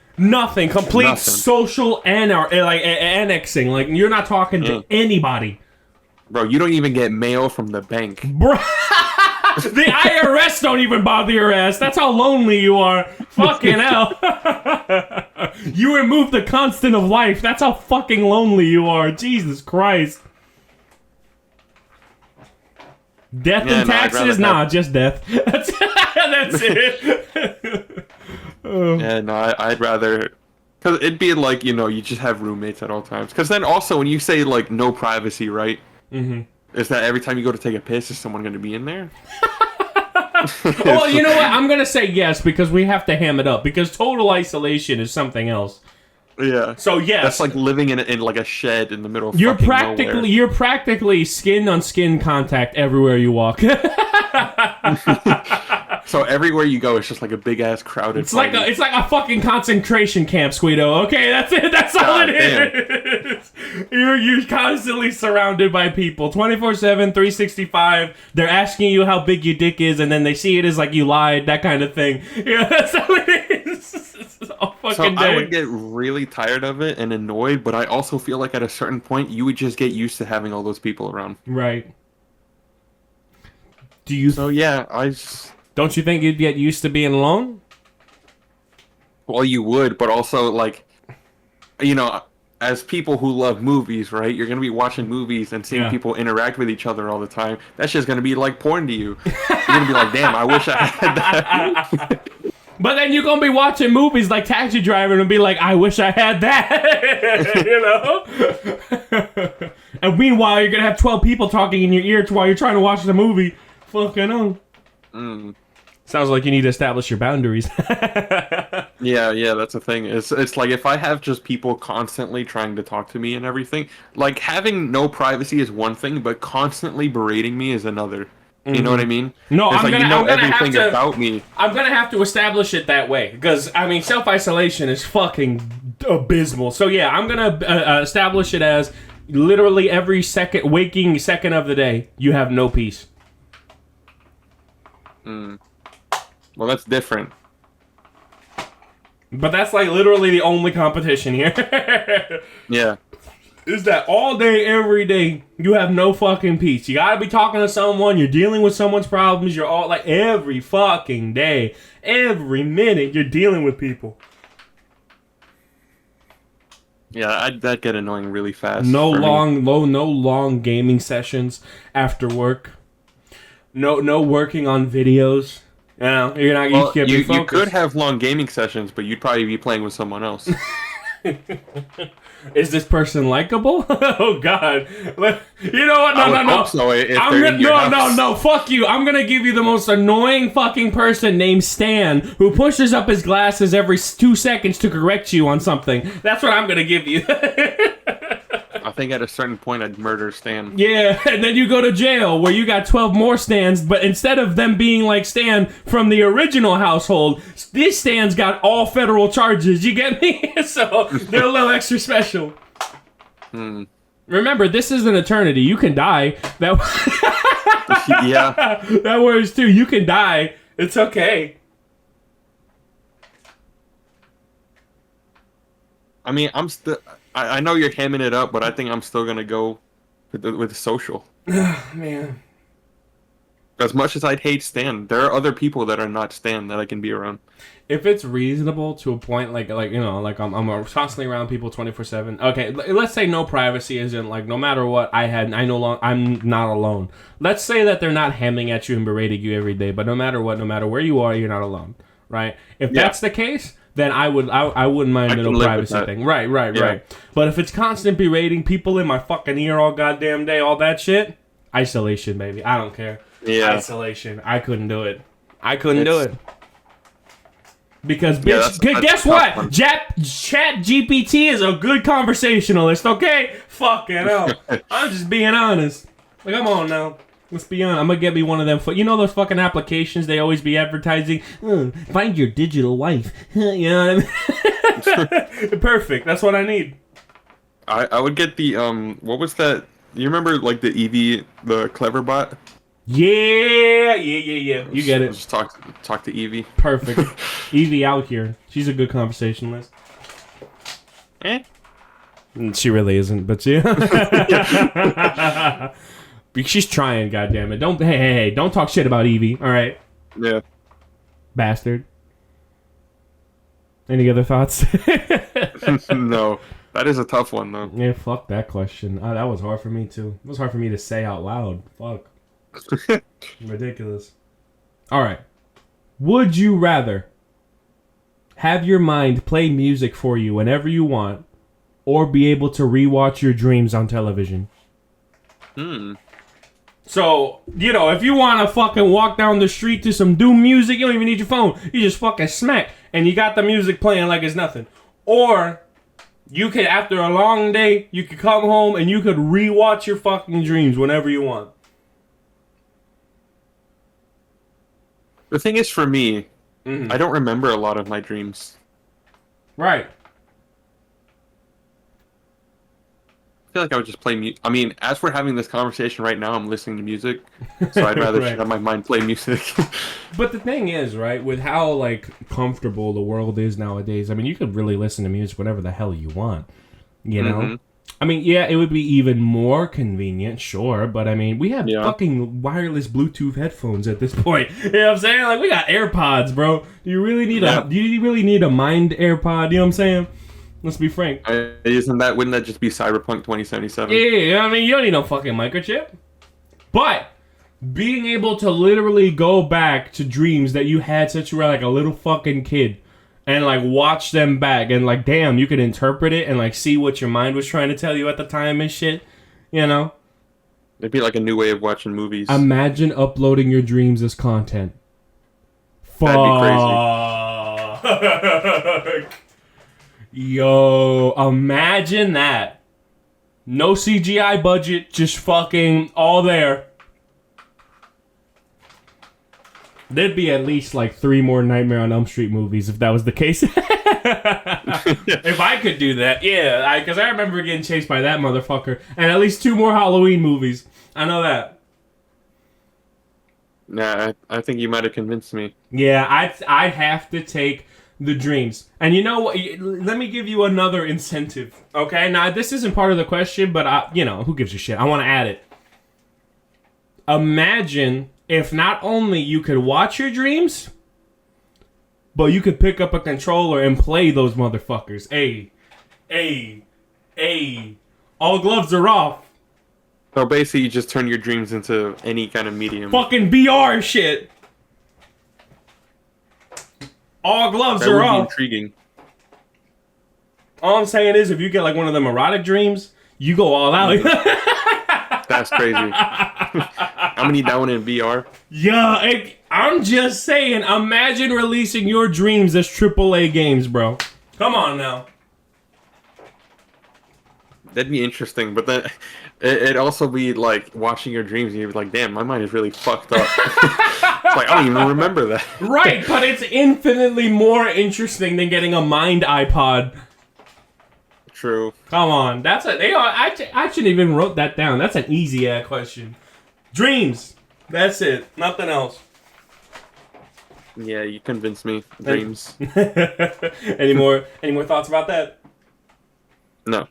Complete social annexing. Like you're not talking to anybody. Bro, you don't even get mail from the bank. Bro, the IRS don't even bother your ass. That's how lonely you are. Fucking hell. You remove the constant of life. That's how fucking lonely you are. Jesus Christ. Death and taxes? Nah, just death. That's it. Yeah, no, I'd rather... Because it'd be like, you just have roommates at all times. Because then also, when you say, like, no privacy, right? Mm-hmm. Is that every time you go to take a piss, is someone going to be in there? Well, you know what? I'm going to say yes, because we have to ham it up. Because total isolation is something else. Yeah. So yes, that's like living in like a shed in the middle of you're nowhere. practically skin on skin contact everywhere you walk. So everywhere you go, it's just like a big ass crowded. It's like a fucking concentration camp, Squeedo. Okay, that's it. That's all it is. You're constantly surrounded by people, 24/7, 365. They're asking you how big your dick is, and then they see it as like you lied, that kind of thing. Yeah, that's all it is. I would get really tired of it and annoyed, but I also feel like at a certain point you would just get used to having all those people around. Right. Don't you think you'd get used to being alone? Well, you would, but also like, as people who love movies, right? You're gonna be watching movies and seeing people interact with each other all the time. That's just gonna be like porn to you. You're gonna be like, damn, I wish I had that. But then you're gonna be watching movies like Taxi Driver and be like, I wish I had that. And meanwhile, you're gonna have 12 people talking in your ear while you're trying to watch the movie. Fucking hell. Sounds like you need to establish your boundaries. Yeah, that's the thing. It's like if I have just people constantly trying to talk to me and everything, like having no privacy is one thing, but constantly berating me is another. You know what I mean? No, I'm gonna everything about me. I'm gonna have to establish it that way because I mean, self-isolation is fucking abysmal. So yeah, I'm gonna establish it as literally every waking second of the day, you have no peace. Well, that's different. But that's like literally the only competition here. Yeah. Is that all day, every day, you have no fucking peace. You gotta be talking to someone, you're dealing with someone's problems, you're all like every fucking day, every minute, you're dealing with people. Yeah, that'd get annoying really fast. No long gaming sessions after work. No working on videos. You you could have long gaming sessions, but you'd probably be playing with someone else. Is this person likable? Oh God! You know what? No. No. Fuck you! I'm gonna give you the most annoying fucking person named Stan who pushes up his glasses every 2 seconds to correct you on something. That's what I'm gonna give you. I think at a certain point I'd murder Stan. Yeah, and then you go to jail where you got 12 more Stans, but instead of them being like Stan from the original household, these Stans got all federal charges. You get me? So they're a little extra special. Remember, this is an eternity. You can die. Yeah. That works too. You can die. It's okay. I mean, I know you're hamming it up, but I think I'm still gonna go with the social. Man. As much as I'd hate Stan, there are other people that are not Stan that I can be around. If it's reasonable to a point, like I'm constantly around people 24/7. Okay, let's say no privacy isn't like no matter what I'm not alone. Let's say that they're not hemming at you and berating you every day, but no matter what, no matter where you are, you're not alone, right? If that's the case, then I wouldn't mind the no privacy thing. Right. But if it's constant berating, people in my fucking ear all goddamn day, all that shit, isolation, baby. I don't care. Yeah. Isolation. I couldn't do it. Do it. Because, bitch, guess what? Chat GPT is a good conversationalist, okay? Fucking hell. I'm just being honest. Like, come on now. Let's be honest. I'm gonna get me one of them. You know those fucking applications they always be advertising? Find your digital wife. You know what I mean? Perfect. That's what I need. I would get the, what was that? You remember, like, the Eevee, the clever bot? Yeah. You get it. Just talk to Eevee. Perfect. Eevee out here. She's a good conversationalist. She really isn't, but yeah. She's trying, goddammit. Hey, don't talk shit about Eevee, alright? Yeah. Bastard. Any other thoughts? No. That is a tough one, though. Yeah, fuck that question. That was hard for me, too. It was hard for me to say out loud. Fuck. Ridiculous. Alright. Would you rather have your mind play music for you whenever you want, or be able to rewatch your dreams on television? So, if you want to fucking walk down the street to some doom music, you don't even need your phone. You just fucking smack, and you got the music playing like it's nothing. Or, you could, after a long day, you could come home and you could rewatch your fucking dreams whenever you want. The thing is, for me, I don't remember a lot of my dreams. Right. I feel like I would just play music. I mean, as we're having this conversation right now, I'm listening to music, so I'd rather just have my mind play music. But the thing is, right, with how, like, comfortable the world is nowadays, I mean, you could really listen to music whenever the hell you want, you know? I mean, yeah, it would be even more convenient, sure, but I mean, we have fucking wireless Bluetooth headphones at this point. You know what I'm saying? Like, we got AirPods, bro. Do you really need a mind AirPod? You know what I'm saying? Let's be frank. Wouldn't that just be Cyberpunk 2077? Yeah, I mean, you don't need no fucking microchip. But being able to literally go back to dreams that you had since you were like a little fucking kid and like watch them back and like, damn, you could interpret it and like see what your mind was trying to tell you at the time and shit, you know? It'd be like a new way of watching movies. Imagine uploading your dreams as content. That'd be crazy. Yo, imagine that. No CGI budget, just fucking all there. There'd be at least like 3 more Nightmare on Elm Street movies if that was the case. If I could do that, yeah. Because I remember getting chased by that motherfucker. And at least 2 more Halloween movies. I know that. Nah, I think you might have convinced me. Yeah, I'd have to take the dreams. And you know what? Let me give you another incentive. Okay? Now, this isn't part of the question, but, who gives a shit? I want to add it. Imagine if not only you could watch your dreams, but you could pick up a controller and play those motherfuckers. Hey. All gloves are off. So basically, you just turn your dreams into any kind of medium. Fucking VR shit. All gloves are off. Intriguing. All I'm saying is, if you get like one of them erotic dreams, you go all out. That's crazy. I'm gonna need that one in VR. Yeah, I'm just saying. Imagine releasing your dreams as AAA games, bro. Come on now. That'd be interesting, but then it'd also be like watching your dreams, and you'd be like, "Damn, my mind is really fucked up." It's like I don't even remember that. Right, but it's infinitely more interesting than getting a mind iPod. True. Come on, I shouldn't even wrote that down. That's an easy question. Dreams. That's it. Nothing else. Yeah, you convinced me. Dreams. Any more thoughts about that? No.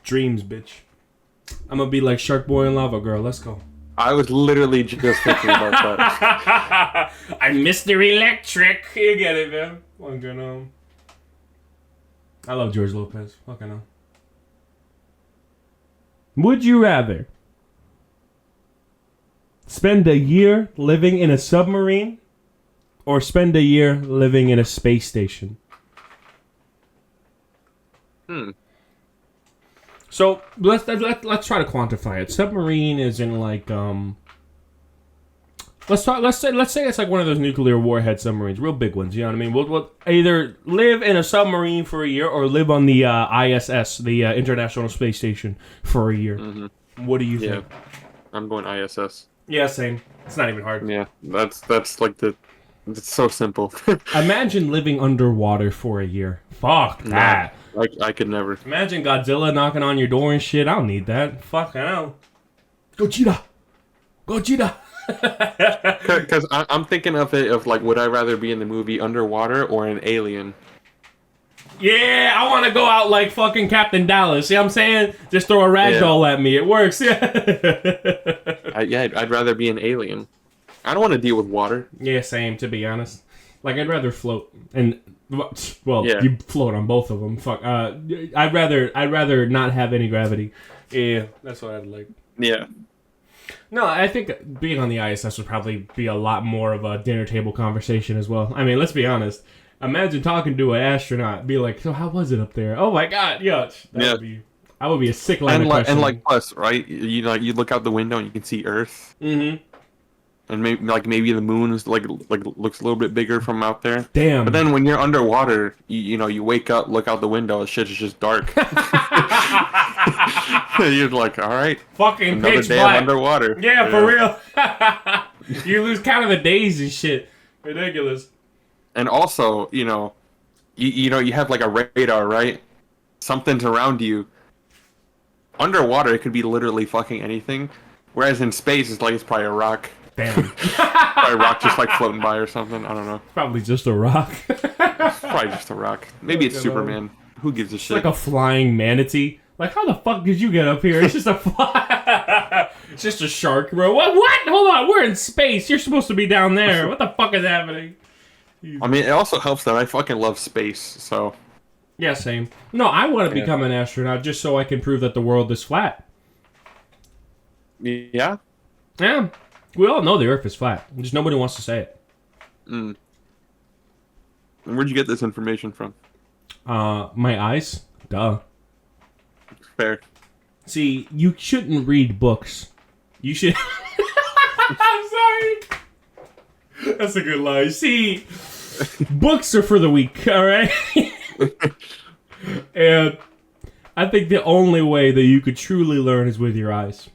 Dreams, bitch. I'm gonna be like Shark Boy and Lava Girl. Let's go. I was literally just thinking about that. I'm Mr. Electric. You get it, man. Fucking I love George Lopez. Fucking hell. Would you rather spend a year living in a submarine or spend a year living in a space station? So let's try to quantify it. Submarine is in like let's say it's like one of those nuclear warhead submarines, real big ones. You know what I mean? We'll either live in a submarine for a year or live on the ISS, the International Space Station, for a year. Mm-hmm. What do you think? I'm going ISS. Yeah, same. It's not even hard. Yeah, that's like it's so simple. Imagine living underwater for a year. Fuck that. I could never. Imagine Godzilla knocking on your door and shit. I don't need that. Fuck hell. Gojira. Because I'm thinking of it of like, would I rather be in the movie underwater or an alien? Yeah, I want to go out like fucking Captain Dallas. See what I'm saying? Just throw a ragdoll at me. It works. Yeah. I'd rather be an alien. I don't want to deal with water. Yeah, same, to be honest. Like, I'd rather float. And, well, you float on both of them. Fuck. I'd rather not have any gravity. Yeah, that's what I'd like. Yeah. No, I think being on the ISS would probably be a lot more of a dinner table conversation as well. I mean, let's be honest. Imagine talking to an astronaut, be like, "So how was it up there?" Oh my god, I would be a sick line of questioning. And like us, right? You look out the window and you can see Earth. Mm-hmm. And maybe the moon is like looks a little bit bigger from out there. Damn. But then when you're underwater, you wake up, look out the window, shit is just dark. You're like, all right, fucking another pitch day black. Underwater. Yeah, for real. You lose count of the days and shit. Ridiculous. And also, you have like a radar, right? Something's around you. Underwater, it could be literally fucking anything. Whereas in space, it's probably a rock. Damn. Probably a rock just like floating by or something. I don't know. Probably just a rock. Probably just a rock. Maybe it's Superman. Who gives a shit? Like a flying manatee. Like, how the fuck did you get up here? It's just a fly. It's just a shark, bro. What? Hold on. We're in space. You're supposed to be down there. What the fuck is happening? I mean, it also helps that I fucking love space, so... Yeah, same. No, I want to become an astronaut just so I can prove that the world is flat. Yeah? Yeah. We all know the Earth is flat. Just nobody wants to say it. And where'd you get this information from? My eyes. Duh. Fair. See, you shouldn't read books. You should... I'm sorry. That's a good lie. See, books are for the weak, alright? And I think the only way that you could truly learn is with your eyes.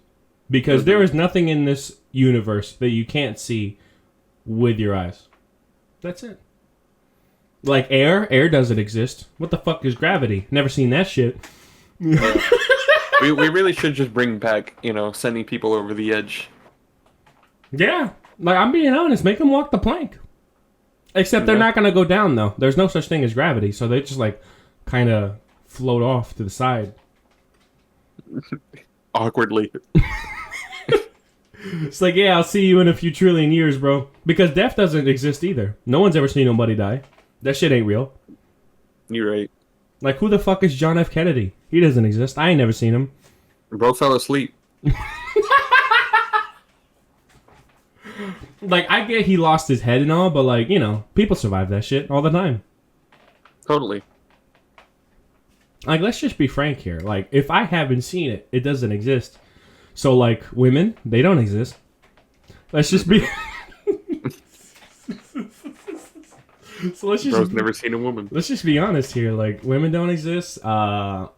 Because there is nothing in this universe that you can't see with your eyes. That's it. Like air. Air doesn't exist. What the fuck is gravity? Never seen that shit. Yeah. we really should just bring back, sending people over the edge. Yeah. Like, I'm being honest. Make them walk the plank. Except they're not going to go down, though. There's no such thing as gravity. So they just, kind of float off to the side. Awkwardly. It's like, yeah, I'll see you in a few trillion years, bro. Because death doesn't exist either. No one's ever seen nobody die. That shit ain't real. You're right. Like, who the fuck is John F. Kennedy? He doesn't exist. I ain't never seen him. Bro fell asleep. Like, I get he lost his head and all, but, people survive that shit all the time. Totally. Like, let's just be frank here. Like, if I haven't seen it, it doesn't exist. So, women, they don't exist. Let's just be... So let's just... Bro's never seen a woman. Let's just be honest here. Like, women don't exist. So,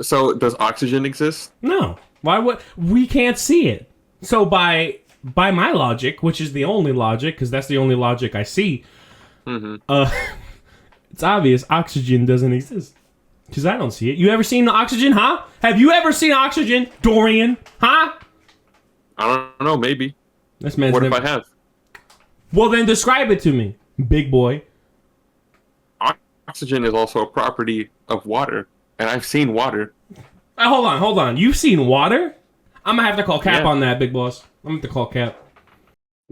does oxygen exist? No. Why would... We can't see it. So, by my logic, which is the only logic, because that's the only logic I see, it's obvious oxygen doesn't exist. Because I don't see it. You ever seen oxygen, huh? Have you ever seen oxygen, Dorian? Huh? I don't know, maybe. This man's what if I have? Well, then describe it to me, big boy. Oxygen is also a property of water, and I've seen water. Hold on. You've seen water? I'm going to have to call cap on that, big boss. I'm going to call Cap.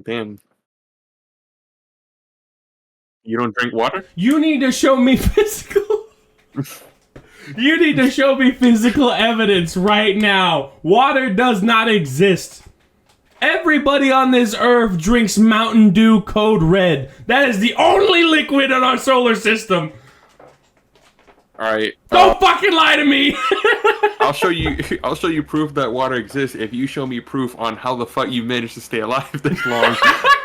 Damn. You don't drink water? You need to show me physical. You need to show me physical evidence right now. Water does not exist. Everybody on this earth drinks Mountain Dew Code Red. That is the only liquid in our solar system. All right. Don't fucking lie to me. I'll show you. I'll show you proof that water exists if you show me proof on how the fuck you managed to stay alive this long,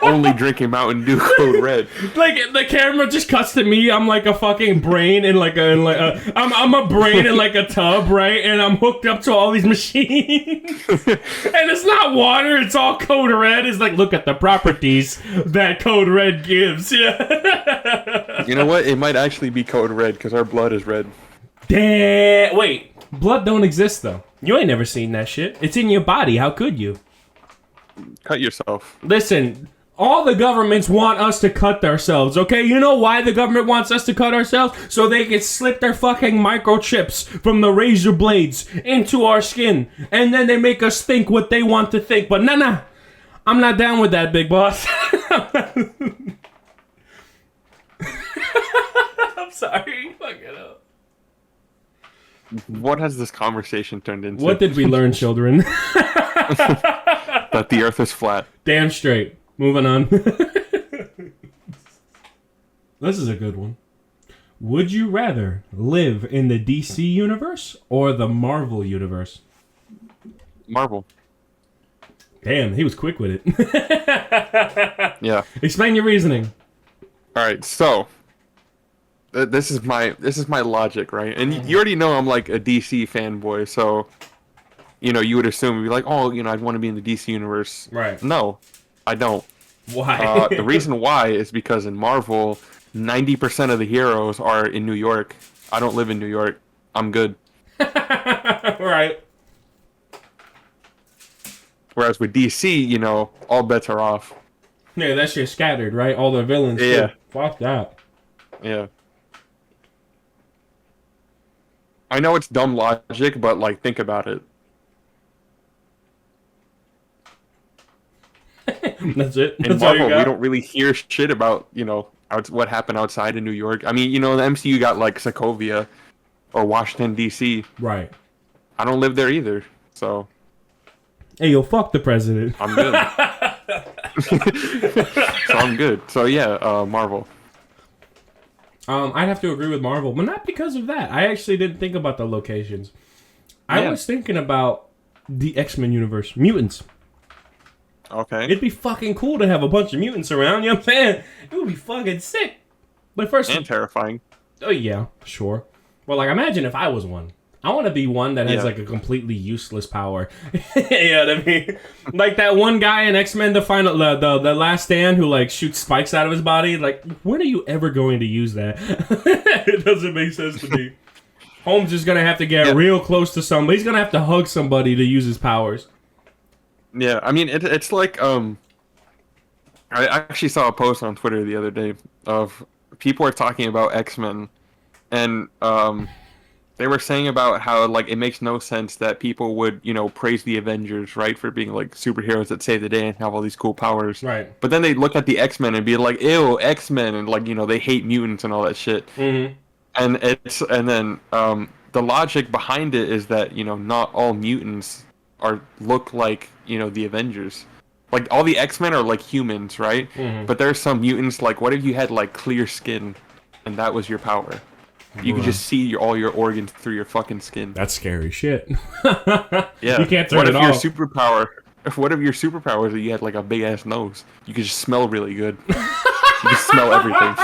only drinking Mountain Dew Code Red. Like the camera just cuts to me. I'm like a fucking brain in I'm a brain in like a tub, right? And I'm hooked up to all these machines. And it's not water. It's all Code Red. It's like, look at the properties that Code Red gives. Yeah. You know what? It might actually be Code Red because our blood is red. Damn. Wait. Blood don't exist though. You ain't never seen that shit. It's in your body. How could you? Cut yourself. Listen, all the governments want us to cut ourselves, okay? You know why the government wants us to cut ourselves? So they can slip their fucking microchips from the razor blades into our skin. And then they make us think what they want to think. But nah. I'm not down with that, big boss. I'm sorry. Fuck it up. What has this conversation turned into? What did we learn, children? That the Earth is flat. Damn straight. Moving on. This is a good one. Would you rather live in the DC universe or the Marvel universe? Marvel. Damn, he was quick with it. Yeah. Explain your reasoning. All right. So this is my logic, right? And you already know I'm like a DC fanboy, so you know you would assume you'd be like, oh, you know, I'd want to be in the DC universe. Right. No, I don't. Why? The reason why is because in Marvel, 90% of the heroes are in New York. I don't live in New York. I'm good. Right. Whereas with DC, you know, all bets are off. Yeah, that shit scattered, right? All the villains. Yeah. Too. Fuck that. Yeah. I know it's dumb logic, but like, think about it. That's it. In That's all you Marvel, got? we don't really hear shit about, you know, what happened outside of New York. I mean, you know, the MCU got like Sokovia or Washington, D.C. Right. I don't live there either, so Hey, yo, fuck the president. I'm good. So I'm good. So yeah, Marvel. I'd have to agree with Marvel, but not because of that. I actually didn't think about the locations. I was thinking about the X-Men universe. Mutants. Okay. It'd be fucking cool to have a bunch of mutants around, you know what I'm saying? It would be fucking sick. But first... And terrifying. Oh, yeah, sure. Well, like, imagine if I was one. I want to be one that has, like, a completely useless power. You know what I mean? Like that one guy in X-Men, the Last Stand, who, like, shoots spikes out of his body. Like, when are you ever going to use that? It doesn't make sense to me. Holmes is going to have to get real close to somebody. He's going to have to hug somebody to use his powers. Yeah, I mean, it's like, I actually saw a post on Twitter the other day of people are talking about X-Men, and, they were saying about how, like, it makes no sense that people would, you know, praise the Avengers, right, for being, like, superheroes that save the day and have all these cool powers. Right. But then they look at the X-Men and be like, ew, X-Men, and, like, you know, they hate mutants and all that shit. Mm-hmm. And then the logic behind it is that, you know, not all mutants look like, you know, the Avengers. Like, all the X-Men are, like, humans, right? Mm-hmm. But there's some mutants, like, what if you had, like, clear skin and that was your power? You could just see all your organs through your fucking skin. That's scary shit. Yeah. You can't turn it off. What if your superpower is that you had like a big ass nose? You could just smell really good. You could smell everything.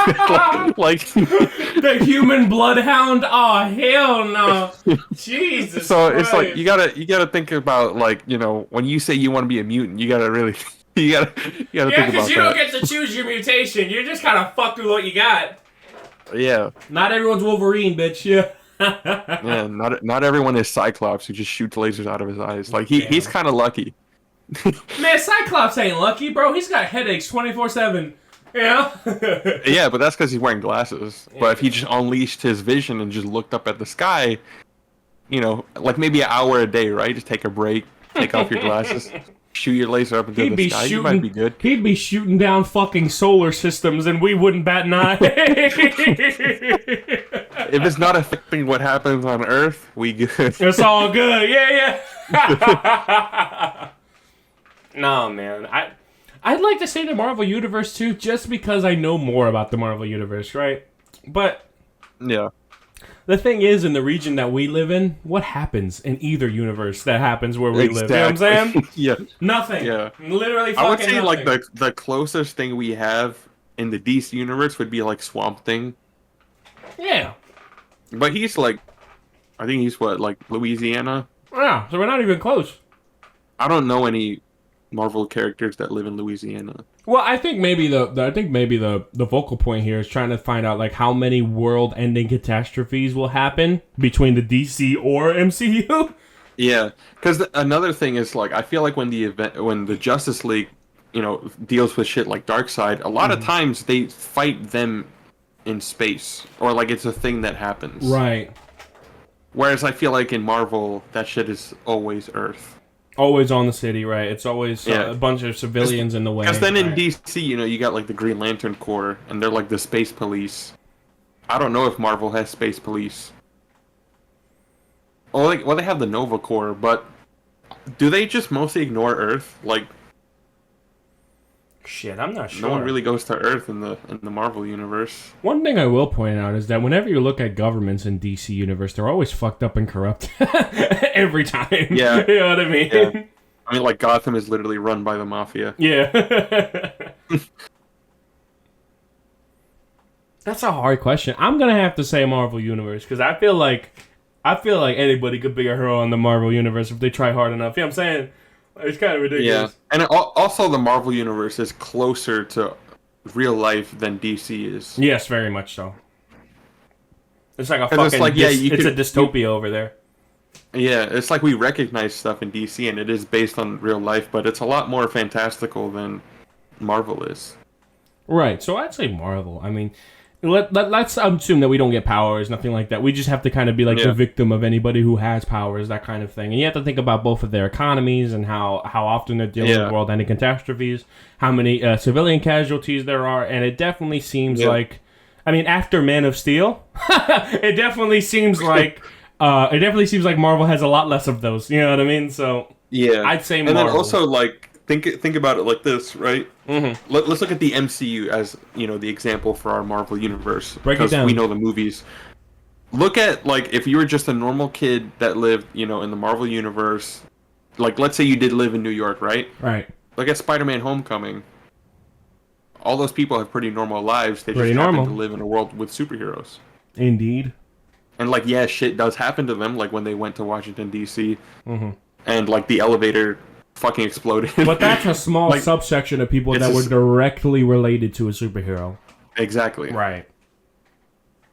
like the human bloodhound. Oh hell no! Jesus. So Christ. it's like you gotta think about, like, you know, when you say you want to be a mutant, you gotta really you gotta think about that. Yeah, because you don't get to choose your mutation. You're just kind of fucked with what you got. Yeah. Not everyone's Wolverine, bitch. Yeah. Yeah. Not everyone is Cyclops who just shoots lasers out of his eyes. Like he's kind of lucky. Man, Cyclops ain't lucky, bro. He's got headaches 24/7. Yeah. Yeah, but that's because he's wearing glasses. Yeah. But if he just unleashed his vision and just looked up at the sky, you know, like maybe an hour a day, right? Just take a break, take off your glasses. shoot your laser up into He'd the be sky, you shooting. might be good. He'd be shooting down fucking solar systems, and we wouldn't bat an eye. If it's not affecting what happens on Earth, we good. It's all good. Yeah, yeah. No, man. I'd like to say the Marvel Universe too, just because I know more about the Marvel Universe, right? But Yeah. the thing is, in the region that we live in, what happens in either universe that happens where we live? You know what I'm saying? Yeah. Nothing. Yeah. Literally fucking I would say nothing. like the closest thing we have in the DC universe would be like Swamp Thing. Yeah. But he's like, I think he's what, like Louisiana? Yeah, so we're not even close. I don't know any Marvel characters that live in Louisiana. Well, I think maybe the focal point here is trying to find out like how many world-ending catastrophes will happen between the DC or MCU. Yeah, because another thing is like I feel like when the Justice League, deals with shit like Darkseid, a lot of times they fight them in space or like it's a thing that happens. Right. Whereas I feel like in Marvel that shit is always Earth. Always on the city, right? It's always Yeah. a bunch of civilians in the way. Because then in right. DC, you got like the Green Lantern Corps, and they're like the space police. I don't know if Marvel has space police. Well, they have the Nova Corps, but do they just mostly ignore Earth? Like, Shit, I'm not sure. no one really goes to Earth in the Marvel universe. One thing I will point out is that whenever you look at governments in DC universe, they're always fucked up and corrupt. Every time. Yeah. You know what I mean? Yeah. I mean, like Gotham is literally run by the mafia. Yeah. That's a hard question. I'm gonna have to say Marvel Universe because I feel like anybody could be a hero in the Marvel Universe if they try hard enough. You know what I'm saying? It's kind of ridiculous. Yeah, and also the Marvel universe is closer to real life than DC is. Yes, very much so. It's like a 'Cause it's fucking. like, yeah, It's a dystopia over there. Yeah, it's like we recognize stuff in DC, and it is based on real life, but it's a lot more fantastical than Marvel is. Right. So I'd say Marvel. I mean, let's assume that we don't get powers, nothing like that. We just have to kind of be like the victim of anybody who has powers, that kind of thing. And you have to think about both of their economies and how often they're dealing with world-ending catastrophes, how many civilian casualties there are, and it definitely seems like, I mean, after Man of Steel, it definitely seems like Marvel has a lot less of those. You know what I mean? So yeah, I'd say Marvel. And then also like think about it like this, right? Mm-hmm. Let's look at the MCU as the example for our Marvel universe. Break it down. We know the movies. Look at like if you were just a normal kid that lived in the Marvel universe. Like let's say you did live in New York, right? Right. Look at Spider-Man: Homecoming. All those people have pretty normal lives. They Pretty just happen normal. to live in a world with superheroes. Indeed. And like, yeah, shit does happen to them. Like when they went to Washington D.C. Mm-hmm. and like the elevator fucking exploded. But that's a small Like, subsection of people that were directly related to a superhero. Exactly. Right.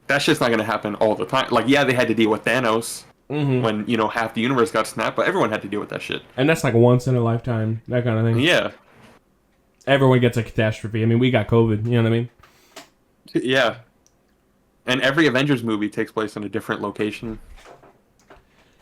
That shit's not gonna happen all the time. Like, yeah, they had to deal with Thanos when half the universe got snapped, but everyone had to deal with that shit. And that's like once in a lifetime, that kind of thing. Yeah. Everyone gets a catastrophe. I mean, we got COVID, you know what I mean? Yeah. And every Avengers movie takes place in a different location.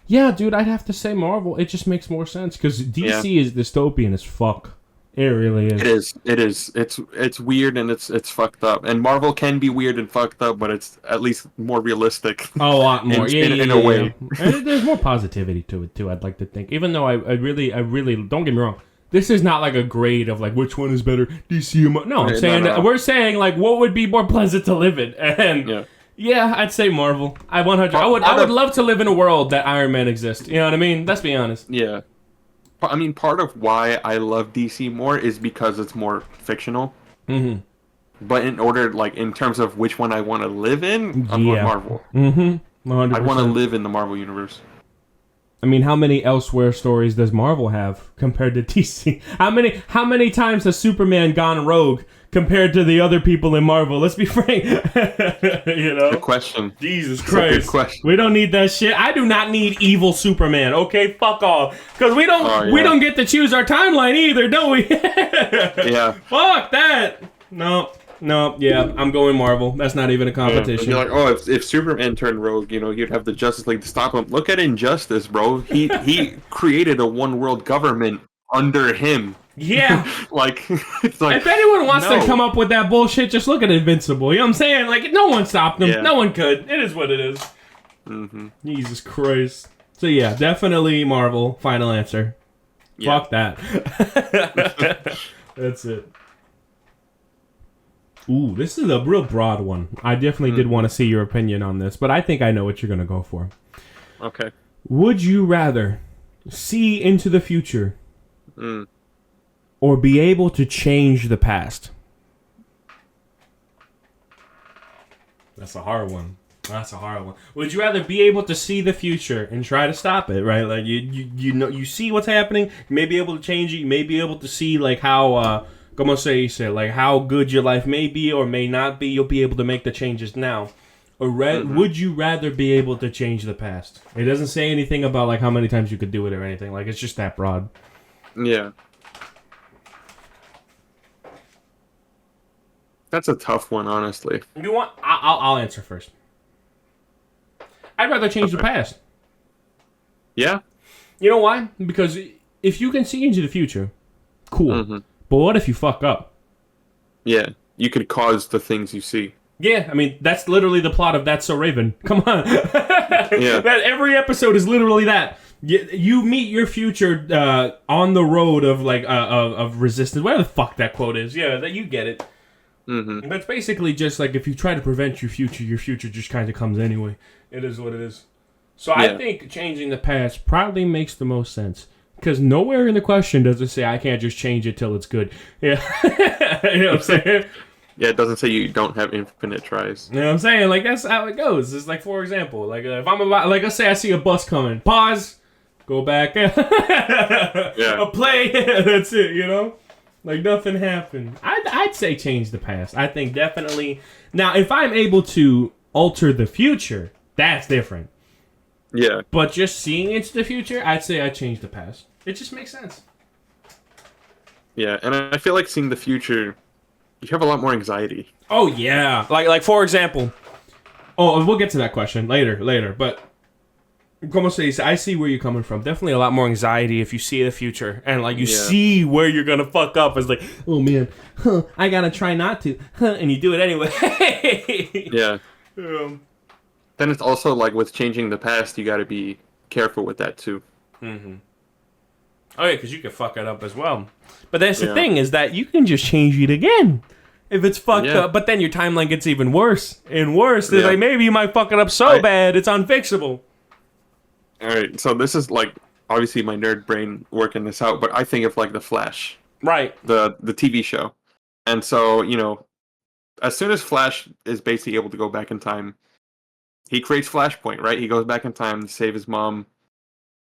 Yeah, dude, I'd have to say Marvel. It just makes more sense because DC is dystopian as fuck. It really is. It is. It's weird and it's fucked up. And Marvel can be weird and fucked up, but it's at least more realistic. A lot more. in a way. And there's more positivity to it too, I'd like to think. Even though I really don't get me wrong. This is not like a grade of like which one is better, DC or Marvel. No, I'm saying we're saying like what would be more pleasant to live in. And yeah, I'd say Marvel. I would love to live in a world that Iron Man exists. You know what I mean? Let's be honest. Yeah. I mean, part of why I love DC more is because it's more fictional. Mm-hmm. But in terms of which one I want to live in, I'm going Marvel. Mm-hmm. 100%. I want to live in the Marvel universe. I mean, how many elsewhere stories does Marvel have compared to DC? How many times has Superman gone rogue compared to the other people in Marvel? Let's be frank. Good question. Jesus Christ. Good question. We don't need that shit. I do not need evil Superman. Okay, fuck off. Because we don't get to choose our timeline either, don't we? Yeah. Fuck that. No, yeah, I'm going Marvel. That's not even a competition. You're like, oh, if Superman turned rogue, you'd have the Justice League to stop him. Look at Injustice, bro. He created a one world government under him. Yeah. Like, it's like, if anyone wants no. to come up with that bullshit, just look at Invincible. You know what I'm saying? Like, no one stopped them. Yeah. No one could. It is what it is. Mm-hmm. Jesus Christ. So yeah, definitely Marvel. Final answer. Yeah. Fuck that. That's it. Ooh, this is a real broad one. I definitely did want to see your opinion on this, but I think I know what you're going to go for. Okay. Would you rather see into the future Mm. or be able to change the past? That's a hard one. That's a hard one. Would you rather be able to see the future and try to stop it, right? Like you know you see what's happening, you may be able to change it, you may be able to see like how como se dice, like how good your life may be or may not be, you'll be able to make the changes now. Or would you rather be able to change the past? It doesn't say anything about like how many times you could do it or anything. Like it's just that broad. Yeah. That's a tough one, honestly. You want? I'll answer first. I'd rather change the past. Yeah? You know why? Because if you can see into the future, cool. Mm-hmm. But what if you fuck up? Yeah. You could cause the things you see. Yeah, I mean, that's literally the plot of That's So Raven. Come on. Yeah. That every episode is literally that. You meet your future on the road of like of resistance. Whatever the fuck that quote is. Yeah, that you get it. Mm-hmm. That's basically just like if you try to prevent your future just kind of comes anyway. It is what it is. So Yeah. I think changing the past probably makes the most sense. Because nowhere in the question does it say I can't just change it till it's good. Yeah. You know what I'm saying? Yeah, it doesn't say you don't have infinite tries. You know what I'm saying? Like, that's how it goes. It's like, for example, like, if I'm about, like, let's say I see a bus coming. Pause. Go back. Yeah. A play. That's it, you know? Like, nothing happened. I'd say change the past. I think definitely. Now, if I'm able to alter the future, that's different. Yeah. But just seeing into the future, I'd say I'd change the past. It just makes sense. Yeah, and I feel like seeing the future, you have a lot more anxiety. Oh, yeah. Like for example. Oh, we'll get to that question later. But, como se dice, I see where you're coming from. Definitely a lot more anxiety if you see the future. And, like, you see where you're going to fuck up. It's like, oh, man, I got to try not to. And you do it anyway. Yeah. Then it's also, like, with changing the past, you got to be careful with that, too. Mm-hmm. Oh, yeah, because you can fuck it up as well. But that's the thing, is that you can just change it again if it's fucked up. But then your timeline gets even worse and worse. It's like, maybe you might fuck it up so bad, it's unfixable. All right, so this is, like, obviously my nerd brain working this out, but I think of, like, The Flash. Right. The TV show. And so, you know, as soon as Flash is basically able to go back in time, he creates Flashpoint, right? He goes back in time to save his mom.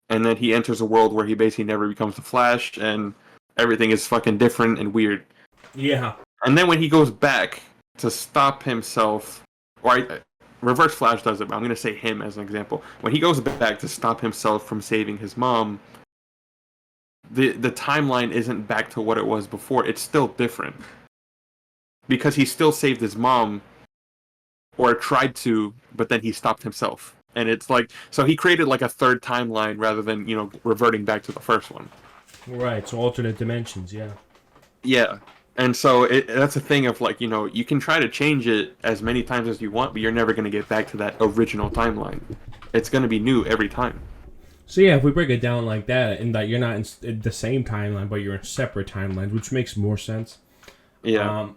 And then he enters a world where he basically never becomes the Flash, and everything is fucking different and weird. Yeah. And then when he goes back to stop himself, or Reverse Flash does it, but I'm going to say him as an example. When he goes back to stop himself from saving his mom, the timeline isn't back to what it was before. It's still different. Because he still saved his mom, or tried to, but then he stopped himself. And it's like, so he created like a third timeline rather than, you know, reverting back to the first one. Right, so alternate dimensions, yeah. Yeah. And so that's a thing of like, you know, you can try to change it as many times as you want, but you're never going to get back to that original timeline. It's going to be new every time. So yeah, if we break it down like that, in that you're not in the same timeline, but you're in separate timelines, which makes more sense. Yeah.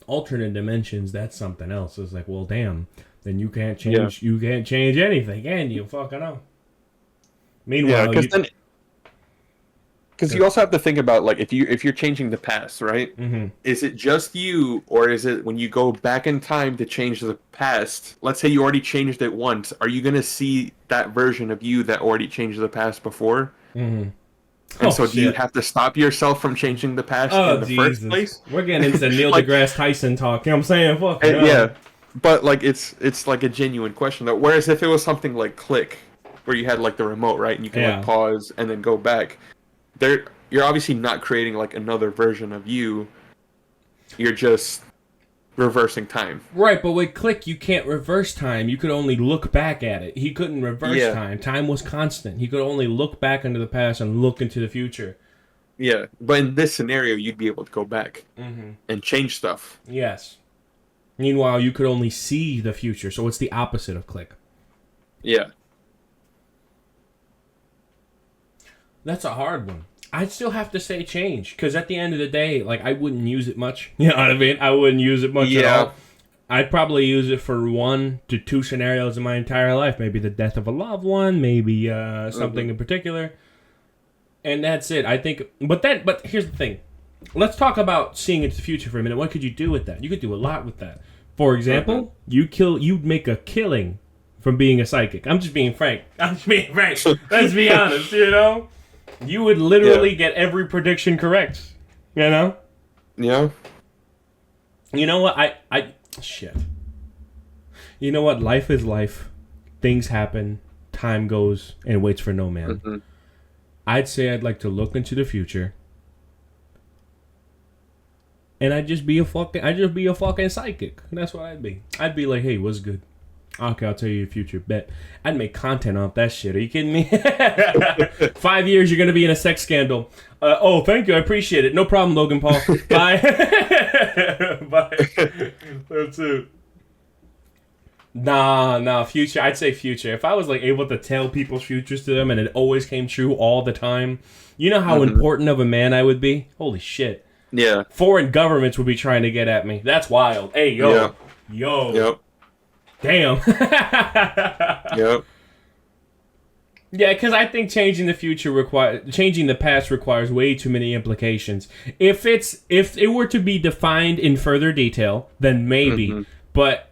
Alternate dimensions, that's something else. It's like, well, damn. Then you can't change. Yeah. You can't change anything, can you? Fucking know. Meanwhile, because you also have to think about like if you're changing the past, right? Mm-hmm. Is it just you, or is it when you go back in time to change the past? Let's say you already changed it once. Are you gonna see that version of you that already changed the past before? Mm-hmm. And so do you have to stop yourself from changing the past in the first place? We're getting into Neil deGrasse Tyson talk. You know what I'm saying? Fuck yeah. But like it's like a genuine question though. Whereas if it was something like Click, where you had like the remote, right, and you can like pause and then go back, you're obviously not creating like another version of you. You're just reversing time. Right, but with Click you can't reverse time. You could only look back at it. He couldn't reverse time. Time was constant. He could only look back into the past and look into the future. Yeah, but in this scenario, you'd be able to go back and change stuff. Yes. Meanwhile, you could only see the future, so it's the opposite of click. Yeah. That's a hard one. I'd still have to say change, because at the end of the day, like, I wouldn't use it much. You know what I mean? I wouldn't use it much at all. I'd probably use it for 1 to 2 scenarios in my entire life. Maybe the death of a loved one, maybe something in particular. And that's it. I think, but here's the thing. Let's talk about seeing into the future for a minute. What could you do with that? You could do a lot with that. For example, you'd make a killing from being a psychic. I'm just being frank. Let's be honest, you know? You would literally get every prediction correct. You know? Yeah. You know what? Shit. You know what? Life is life. Things happen. Time goes and waits for no man. I'd say I'd like to look into the future. And I'd just be a fucking psychic. That's what I'd be. I'd be like, hey, what's good? Okay, I'll tell you the future. Bet. I'd make content off that shit. Are you kidding me? 5 years, you're going to be in a sex scandal. Oh, thank you. I appreciate it. No problem, Logan Paul. Bye. Bye. That's it. Nah, future. I'd say future. If I was like able to tell people's futures to them and it always came true all the time, you know how important of a man I would be? Holy shit. Yeah. Foreign governments would be trying to get at me. That's wild. Hey, yo. Yeah. Yo. Yep. Damn. Yep. Yeah, because I think changing the past requires way too many implications. If it were to be defined in further detail, then maybe. But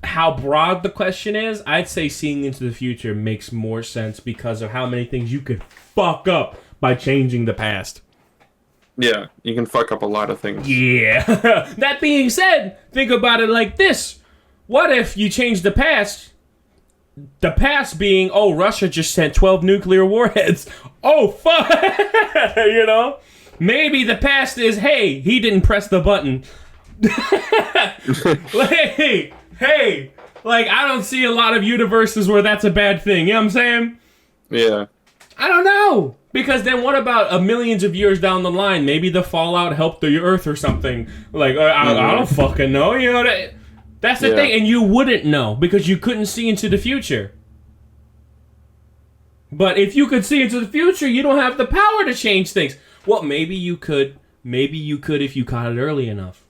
how broad the question is, I'd say seeing into the future makes more sense because of how many things you could fuck up by changing the past. Yeah, you can fuck up a lot of things. Yeah. That being said, think about it like this. What if you change the past? The past being, oh, Russia just sent 12 nuclear warheads. Oh, fuck. You know? Maybe the past is, hey, he didn't press the button. Hey. Like, I don't see a lot of universes where that's a bad thing. You know what I'm saying? Yeah. I don't know. Because then what about millions of years down the line? Maybe the fallout helped the Earth or something. Like, I don't fucking know. You know, that's the thing. And you wouldn't know because you couldn't see into the future. But if you could see into the future, you don't have the power to change things. Well, maybe you could. Maybe you could if you caught it early enough.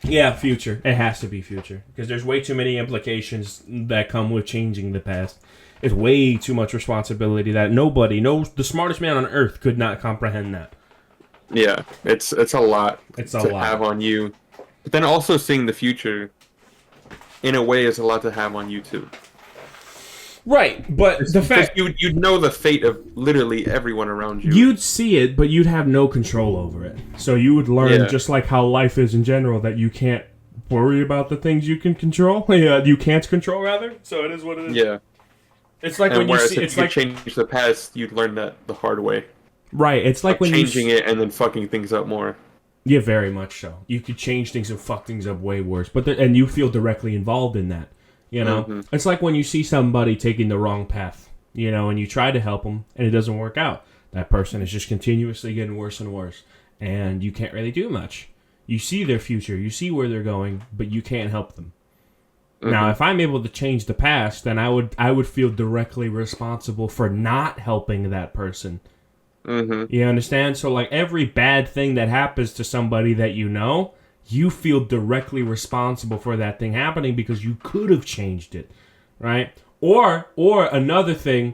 Yeah, future. It has to be future. Because there's way too many implications that come with changing the past. It's way too much responsibility that nobody knows. The smartest man on earth could not comprehend that. Yeah, it's a lot to have on you. But then also seeing the future, in a way, is a lot to have on you too. Right, but the fact you'd know the fate of literally everyone around you. You'd see it, but you'd have no control over it. So you would learn, just like how life is in general, that you can't worry about the things you can control. You can't control, rather. So it is what it is. Yeah. It's like when you see, if you change the past, you'd learn that the hard way. Right. It's like when changing it and then fucking things up more. Yeah, very much so. You could change things and fuck things up way worse. And you feel directly involved in that. You know, It's like when you see somebody taking the wrong path, you know, and you try to help them and it doesn't work out. That person is just continuously getting worse and worse, and you can't really do much. You see their future, you see where they're going, but you can't help them. Now, if I'm able to change the past, then I would feel directly responsible for not helping that person. You understand? So, like, every bad thing that happens to somebody that you know, you feel directly responsible for that thing happening because you could have changed it, right? Or another thing,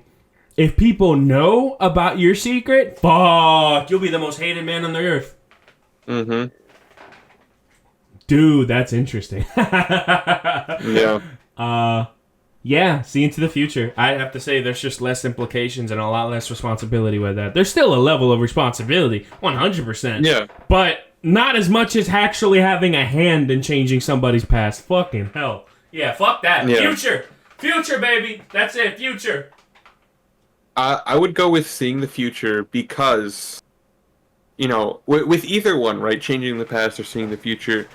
if people know about your secret, fuck, you'll be the most hated man on the earth. Dude, that's interesting. Yeah. Yeah, see into the future. I have to say there's just less implications and a lot less responsibility with that. There's still a level of responsibility, 100%. Yeah. But not as much as actually having a hand in changing somebody's past. Fucking hell. Yeah, fuck that. Yeah. Future. Future, baby. That's it. Future. I would go with seeing the future because, you know, with either one, right? Changing the past or seeing the future,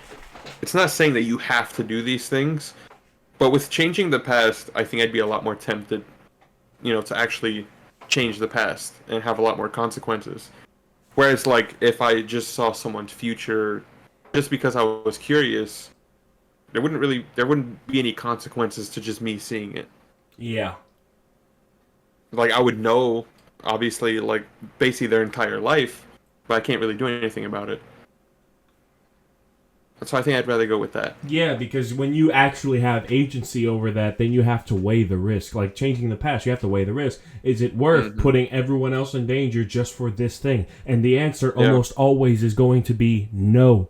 it's not saying that you have to do these things. But with changing the past, I think I'd be a lot more tempted, you know, to actually change the past and have a lot more consequences. Whereas, like, if I just saw someone's future just because I was curious, there wouldn't be any consequences to just me seeing it. Yeah. Like, I would know, obviously, like, basically their entire life, but I can't really do anything about it. So I think I'd rather go with that. Yeah, because when you actually have agency over that, then you have to weigh the risk. Like changing the past, you have to weigh the risk. Is it worth putting everyone else in danger just for this thing? And the answer almost always is going to be no.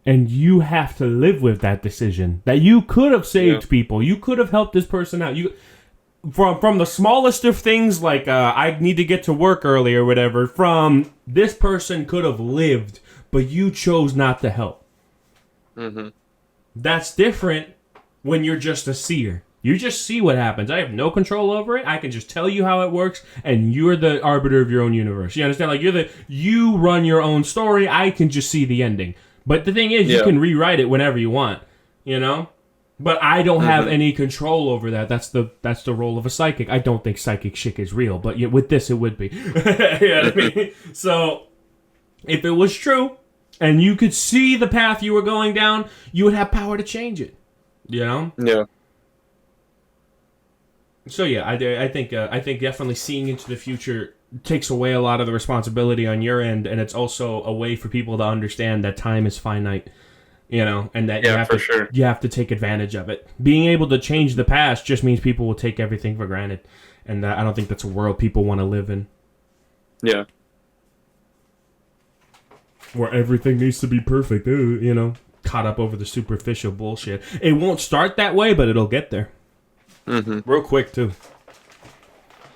And you have to live with that decision. That you could have saved people. You could have helped this person out. You from the smallest of things, like I need to get to work early or whatever, from this person could have lived, but you chose not to help. Mm-hmm. That's different when you're just a seer. You just see what happens. I have no control over it. I can just tell you how it works, and you're the arbiter of your own universe. You understand? Like you run your own story. I can just see the ending. But the thing is, you can rewrite it whenever you want. You know? But I don't have any control over that. That's the role of a psychic. I don't think psychic shit is real, but with this it would be. You know what I mean? So if it was true, and you could see the path you were going down, you would have power to change it. You know? Yeah. So yeah, I think definitely seeing into the future takes away a lot of the responsibility on your end, and it's also a way for people to understand that time is finite. You know, and that you have to take advantage of it. Being able to change the past just means people will take everything for granted, and I don't think that's a world people want to live in. Yeah. Where everything needs to be perfect, you know, caught up over the superficial bullshit. It won't start that way, but it'll get there. Mm-hmm. Real quick, too.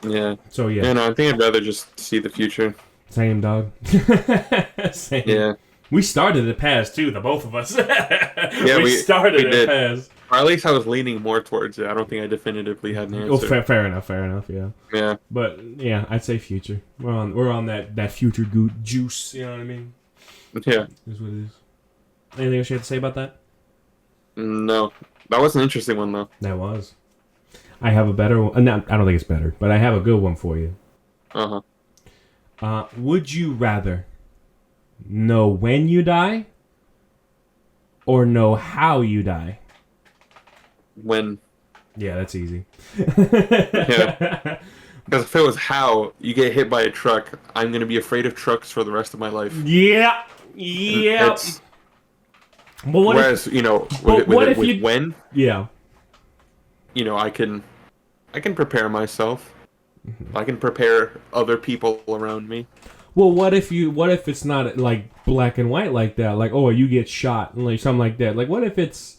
Yeah. So, yeah. Yeah, no, I think I'd rather just see the future. Same, dog. Same. Yeah. We started it past, too, the both of us. Yeah, we started it did. Past. Or at least I was leaning more towards it. I don't think I definitively had an answer. Oh, fair enough, yeah. Yeah. But, yeah, I'd say future. We're on that future juice, you know what I mean? Yeah. Is what it is. Anything else you have to say about that? No. That was an interesting one, though. That was. I have a better one. No, I don't think it's better, but I have a good one for you. Uh-huh. Would you rather know when you die or know how you die? When. Yeah, that's easy. Yeah. Because if it was how you get hit by a truck, I'm going to be afraid of trucks for the rest of my life. Yeah. But whereas, you know, with when, yeah, you know, I can prepare myself. I can prepare other people around me. Well, what if it's not like black and white like that? Like, oh, you get shot and like something like that. Like, what if it's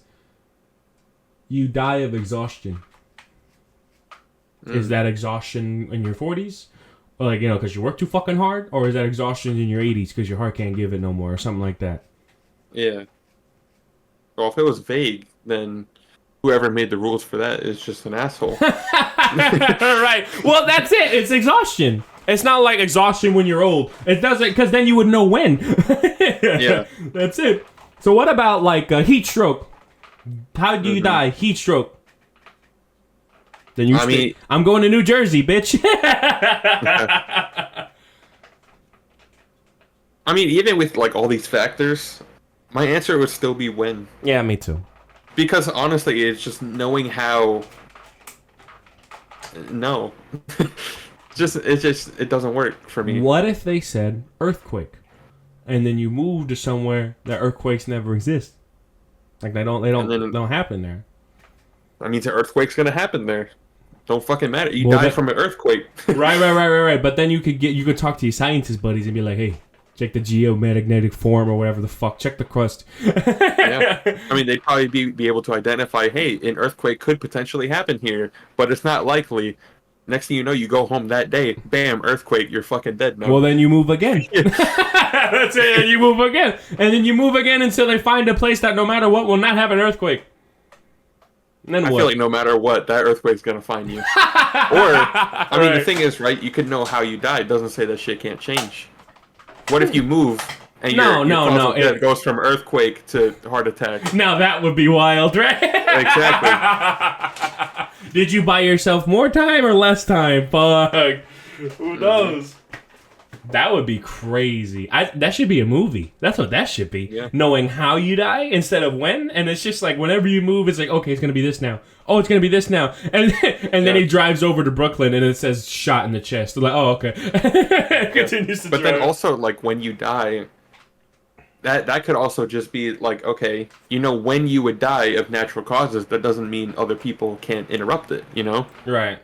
you die of exhaustion? Is that exhaustion in your 40s? Or like, you know, because you work too fucking hard? Or is that exhaustion in your 80s because your heart can't give it no more or something like that? Yeah. Well, if it was vague, then whoever made the rules for that is just an asshole. Right. Well, that's it. It's exhaustion. It's not like exhaustion when you're old. It doesn't, because then you would know when. Yeah. That's it. So what about like a heat stroke? How do you die? Heat stroke. Then you I'm going to New Jersey, bitch. I mean, even with like all these factors, my answer would still be when. Yeah, me too. Because honestly, it's just knowing how. No, it doesn't work for me. What if they said earthquake, and then you move to somewhere that earthquakes never exist? Like they don't happen there. That means an earthquake's gonna happen there. Don't fucking matter. You die from an earthquake. Right. But then you could talk to your scientist buddies and be like, hey, check the geomagnetic form or whatever the fuck. Check the crust. Yeah. I mean, they'd probably be able to identify, hey, an earthquake could potentially happen here, but it's not likely. Next thing you know, you go home that day, bam, earthquake, you're fucking dead now. Well, then you move again. That's it, you move again. And then you move again until they find a place that no matter what will not have an earthquake. And then I feel like no matter what, that earthquake's gonna find you. Or, I mean, the thing is, right, you could know how you died. It doesn't say that shit can't change. What if you move and your death goes from earthquake to heart attack? Now that would be wild, right? Exactly. Did you buy yourself more time or less time? Fuck. Who knows? That would be crazy. That should be a movie. That's what that should be. Yeah. Knowing how you die instead of when, and it's just like whenever you move, it's like, okay, it's gonna be this now. Oh, it's gonna be this now, and then he drives over to Brooklyn and it says shot in the chest. They're like, oh, okay. Continues to But drive. then also, like, when you die, that could also just be like, okay, when you would die of natural causes, that doesn't mean other people can't interrupt it, Right.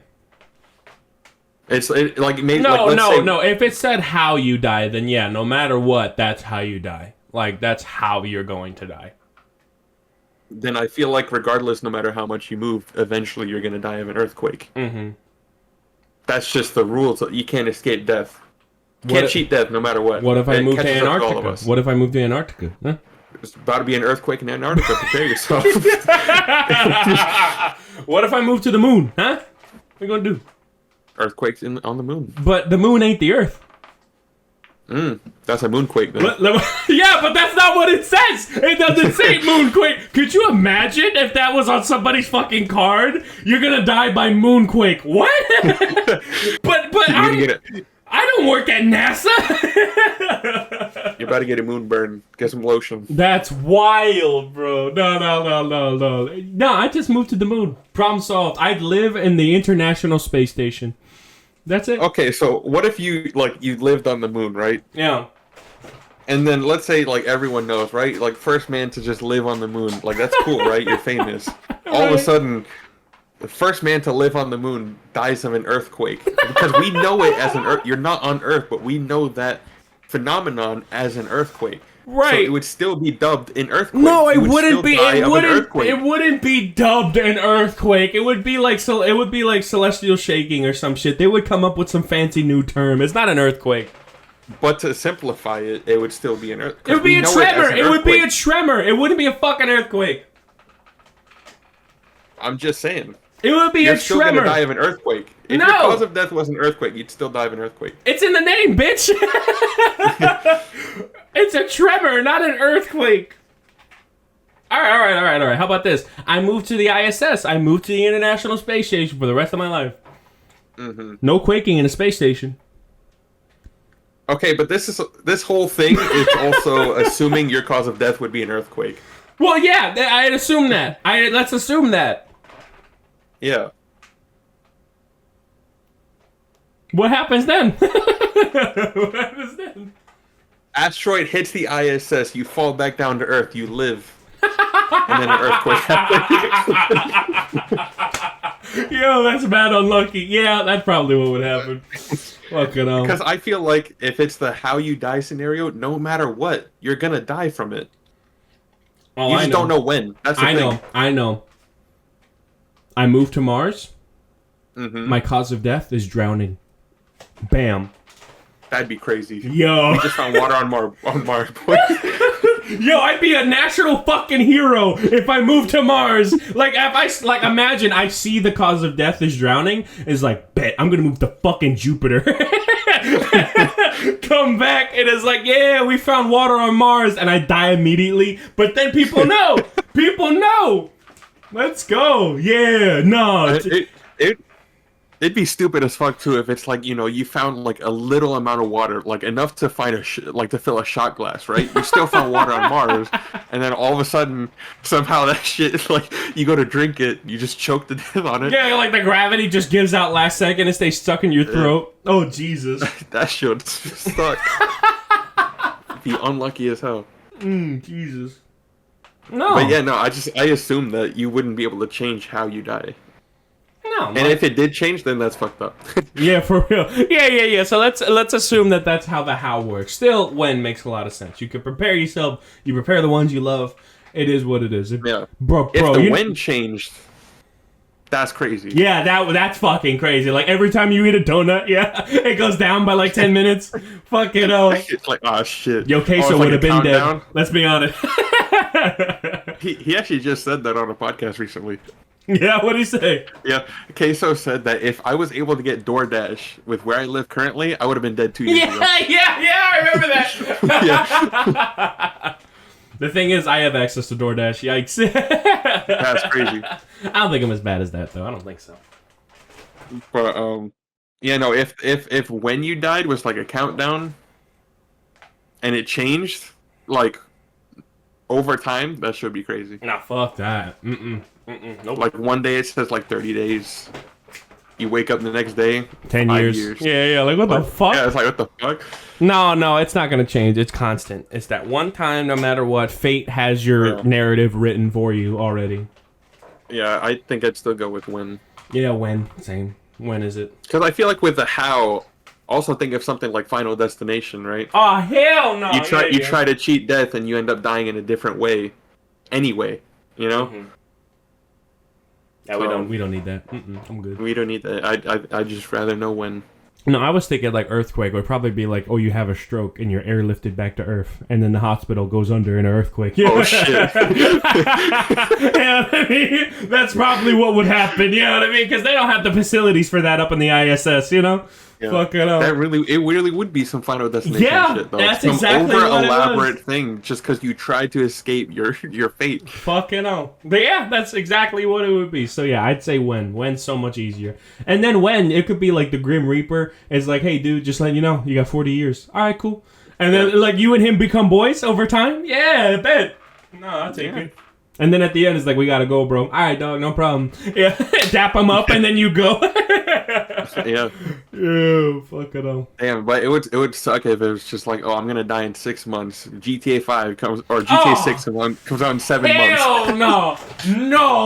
It's like maybe No, like, let's say, no. If it said how you die, then yeah, no matter what, that's how you die. Like, that's how you're going to die. Then I feel like regardless, no matter how much you move, eventually you're gonna die of an earthquake. Mm-hmm. That's just the rules. You can't escape death. Can't cheat death, no matter what. What if I It move to catches up all of Antarctica? us. What if I move to Antarctica? Huh? There's about to be an earthquake in Antarctica. Prepare yourself. What if I move to the moon? Huh? What are you gonna do? Earthquakes on the moon. But the moon ain't the Earth. That's a moonquake then. Yeah, but that's not what it says. It doesn't say moonquake. Could you imagine if that was on somebody's fucking card? You're gonna die by moonquake. What? but I don't work at NASA. You're about to get a moonburn. Get some lotion. That's wild, bro. No. No, I just moved to the moon. Problem solved. I'd live in the International Space Station. That's it. Okay, so what if you lived on the moon, right? Yeah. And then let's say everyone knows, right? Like first man to just live on the moon. Like that's cool, right? You're famous. All of a sudden, the first man to live on the moon dies of an earthquake because we know it as an earth. You're not on Earth, but we know that phenomenon as an earthquake. Right. So it would still be dubbed an earthquake. No, it You would wouldn't still be. die It of an wouldn't. earthquake. It wouldn't be dubbed an earthquake. It would be like so. It would be like celestial shaking or some shit. They would come up with some fancy new term. It's not an earthquake. But to simplify it, it would still be an earthquake. It would be a tremor. It would be a tremor. It wouldn't be a fucking earthquake. I'm just saying. It would be You're a still tremor. gonna die of an earthquake. If No. your cause of death was an earthquake, you'd still die of an earthquake. It's in the name, bitch. It's a tremor, not an earthquake. All right. How about this? I moved to the ISS. I moved to the International Space Station for the rest of my life. Mm-hmm. No quaking in a space station. Okay, but this whole thing is also assuming your cause of death would be an earthquake. Well, yeah, I'd assume that. Let's assume that. Yeah. What happens then? What happens then? Asteroid hits the ISS, you fall back down to Earth, you live. And then an earthquake happens. Yo, that's bad unlucky. Yeah, that's probably what would happen. Fucking hell. Because I feel like if it's the how you die scenario, no matter what, you're gonna die from it. Oh, You just don't know when. That's the thing. I know. I moved to Mars. Mm-hmm. My cause of death is drowning. Bam. That'd be crazy. Yo. We just found water on Mars. Yo, I'd be a national fucking hero if I moved to Mars. Like, if I imagine I see the cause of death is drowning. It's like, bet I'm gonna move to fucking Jupiter. Come back and it's like, yeah, we found water on Mars, and I die immediately. But then people know. People know. Let's go. Yeah. No. It'd be stupid as fuck too if it's like, you found like a little amount of water, like enough to find to fill a shot glass, right? You still found water on Mars, and then all of a sudden somehow that shit is like you go to drink it, you just choke to death on it. Yeah, like the gravity just gives out last second and stays stuck in your throat. Yeah. Oh Jesus. That shit's stuck. Be unlucky as hell. Jesus. No. But yeah, no, I assume that you wouldn't be able to change how you die. No, and if it did change, then that's fucked up. Yeah, for real. Yeah. So let's assume that that's how the how works. Still, when makes a lot of sense. You can prepare yourself. You prepare the ones you love. It is what it is. Yeah. Bro, if the when changed, that's crazy. Yeah, that's fucking crazy. Like every time you eat a donut, yeah, it goes down by like 10 minutes. Fucking hell. It's like, oh shit. Yo, Queso would have been countdown. dead. Let's be honest. He actually just said that on a podcast recently. Yeah, what'd he say? Yeah, Queso said that if I was able to get DoorDash with where I live currently, I would have been dead 2 years ago. Yeah, I remember that. Yeah. The thing is, I have access to DoorDash. Yikes. That's crazy. I don't think I'm as bad as that, though. I don't think so. But yeah, no. If when you died was like a countdown, and it changed like over time, that should be crazy. Nah, fuck that. Nope. Like one day it says like 30 days. You wake up the next day, 10 years. Yeah. Like what the fuck? Yeah, it's like what the fuck. No, it's not gonna change. It's constant. It's that one time, no matter what. Fate has your narrative written for you already. Yeah, I think I'd still go with when. Yeah, when. Same. When is it? Because I feel like with the how, also think of something like Final Destination, right? Oh hell no! You try to cheat death and you end up dying in a different way, anyway. You know. Mm-hmm. Yeah, we don't need that. I'm good. We don't need that. I just rather know when. No, I was thinking like earthquake would probably be like, oh, you have a stroke and you're airlifted back to Earth, and then the hospital goes under in an earthquake. Oh shit! Yeah, I mean, that's probably what would happen. You know what I mean? Because they don't have the facilities for that up in the ISS. You know. Yeah. Fucking hell. It really would be some Final Destination shit, though. That's some exactly over what elaborate it was. thing just because you tried to escape your fate. Fucking hell. But yeah, that's exactly what it would be. So yeah, I'd say when. When's so much easier. And then when, it could be like the Grim Reaper is like, hey dude, just letting you know, you got 40 years. Alright, cool. And then like you and him become boys over time? Yeah, I bet. No, I'll take it. And then at the end, it's like, we gotta go, bro. Alright, dog, no problem. Yeah, dap him up and then you go. Yeah. Yeah, fuck it all. Damn, but it would suck if it was just like, oh, I'm gonna die in 6 months. GTA 5 comes, or GTA 6 comes out in 7 months. Hell no.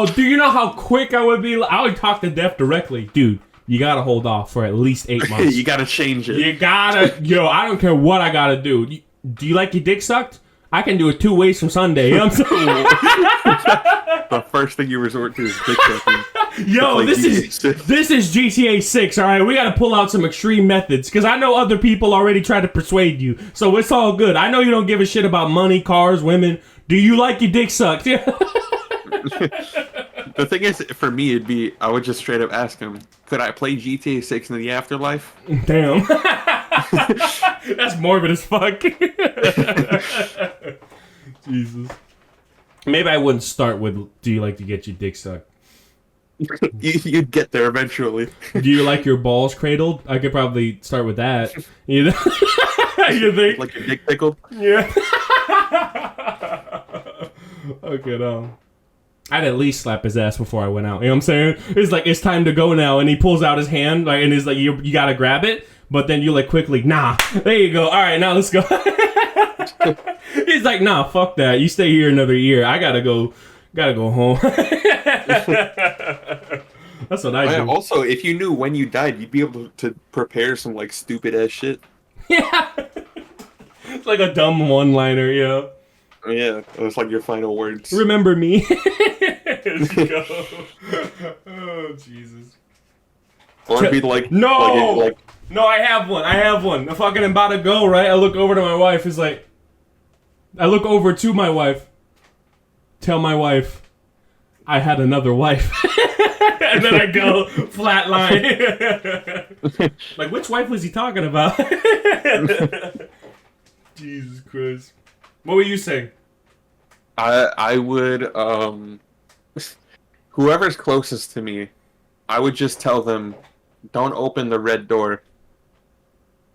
Do you know how quick I would be? I would talk to death directly. Dude, you gotta hold off for at least 8 months. You gotta change it. You gotta, I don't care what I gotta do. Do you like your dick sucked? I can do it 2 ways from Sunday. You know what I'm saying? The first thing you resort to is dick sucking. Yo, this is GTA 6, alright? We gotta pull out some extreme methods, because I know other people already tried to persuade you, so it's all good. I know you don't give a shit about money, cars, women. Do you like your dick sucked? The thing is, for me, I would just straight up ask him, could I play GTA 6 in the afterlife? Damn. That's morbid as fuck. Jesus. Maybe I wouldn't start with, do you like to get your dick sucked? You'd get there eventually. Do you like your balls cradled? I could probably start with that. You know? You think? Like your dick tickled? Yeah. Okay, no. I'd at least slap his ass before I went out. You know what I'm saying? It's like, it's time to go now. And he pulls out his hand, like, and he's like, you gotta grab it. But then you like quickly, nah. There you go. All right, now let's go. He's like, nah, fuck that. You stay here another year. I gotta go home. That's what I do. Also, if you knew when you died, you'd be able to prepare some like stupid ass shit. Yeah. It's like a dumb one-liner, yeah. Yeah, it's like your final words. Remember me. Let's go. Oh, Jesus. Or it'd be like... No! Like, no, I have one. I'm fucking about to go, right? I look over to my wife. It's like... I look over to my wife. Tell my wife I had another wife. And then I go flatline. Like, which wife was he talking about? Jesus Christ. What were you saying? I would, whoever's closest to me, I would just tell them, don't open the red door,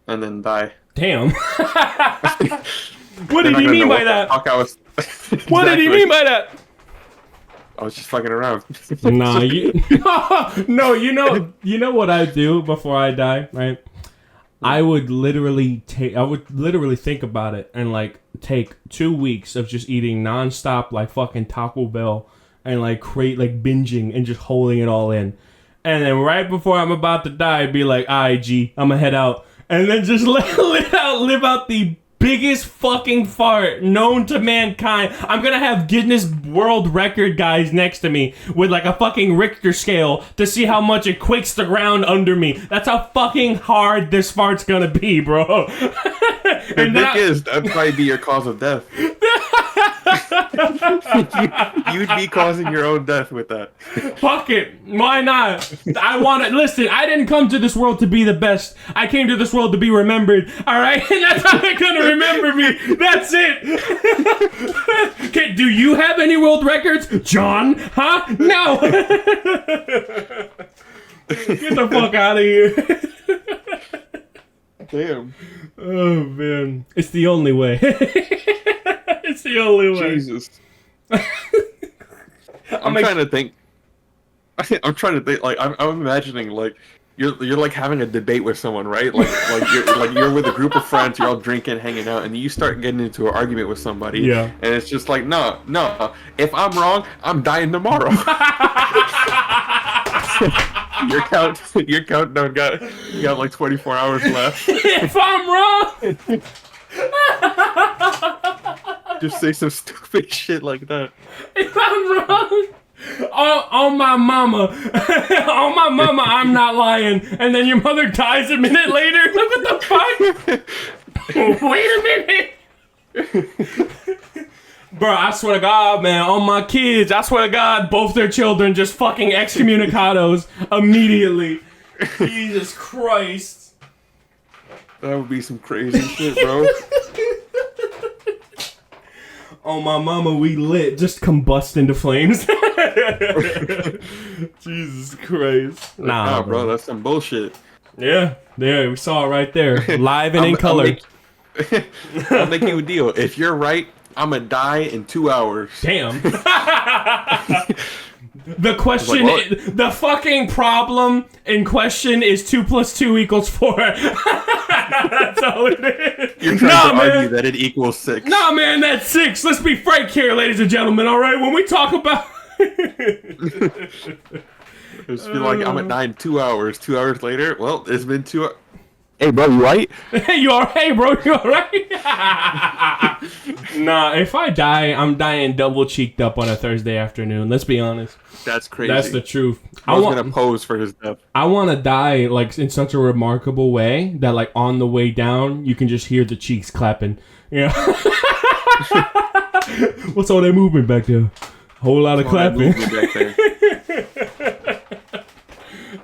and then die. Damn. What did he mean by that? Exactly. What did he mean by that? I was just fucking around. Nah, no, you know what I do before I die, right? I would literally think about it and like take 2 weeks of just eating nonstop like fucking Taco Bell and like binging and just holding it all in. And then right before I'm about to die, I'd be like, alright, G, I'm gonna head out. And then just live out the biggest fucking fart known to mankind. I'm gonna have Guinness World Record guys next to me with like a fucking Richter scale to see how much it quakes the ground under me. That's how fucking hard this fart's gonna be, bro. That'd probably be your cause of death. You'd be causing your own death with that. Fuck it. Why not? I want to listen. I didn't come to this world to be the best. I came to this world to be remembered. All right, and that's how they're gonna remember me. That's it. Okay, do you have any world records, John? Huh? No. Get the fuck out of here. Damn. Oh man, it's the only way. It's the only way. Jesus. I'm trying to think. I'm trying to think. Like I'm imagining like you're like having a debate with someone, right? Like you're with a group of friends, you're all drinking, hanging out, and you start getting into an argument with somebody. Yeah. And it's just like, no. If I'm wrong, I'm dying tomorrow. Your countdown got like 24 hours left. If I'm wrong. Just say some stupid shit like that. If I'm wrong. On my mama. On my mama, I'm not lying. And then your mother dies a minute later. Look what the fuck. Wait a minute. Bro, I swear to God, man, on my kids, I swear to God, both their children just fucking excommunicados immediately. Jesus Christ. That would be some crazy shit, bro. On my mama, we lit. Just combust into flames. Jesus Christ. Nah, bro, that's some bullshit. Yeah, we saw it right there. Live and in color. I'll make you a deal. If you're right, I'm gonna die in 2 hours. Damn. The question, the fucking problem in question is 2 + 2 = 4. That's all it is. You're trying to argue that it equals 6. Nah, man, that's 6. Let's be frank here, ladies and gentlemen, all right? When we talk about... Just be like, I'm gonna die in 2 hours. 2 hours later, well, it's been 2 hours. Hey, bro, you right? Hey, you alright? Hey, bro, you alright? Nah, if I die, I'm dying double cheeked up on a Thursday afternoon. Let's be honest. That's crazy. That's the truth. I was gonna pose for his death. I want to die like in such a remarkable way that like on the way down, you can just hear the cheeks clapping. Yeah. What's all that movement back there? Whole lot of clapping. Back there.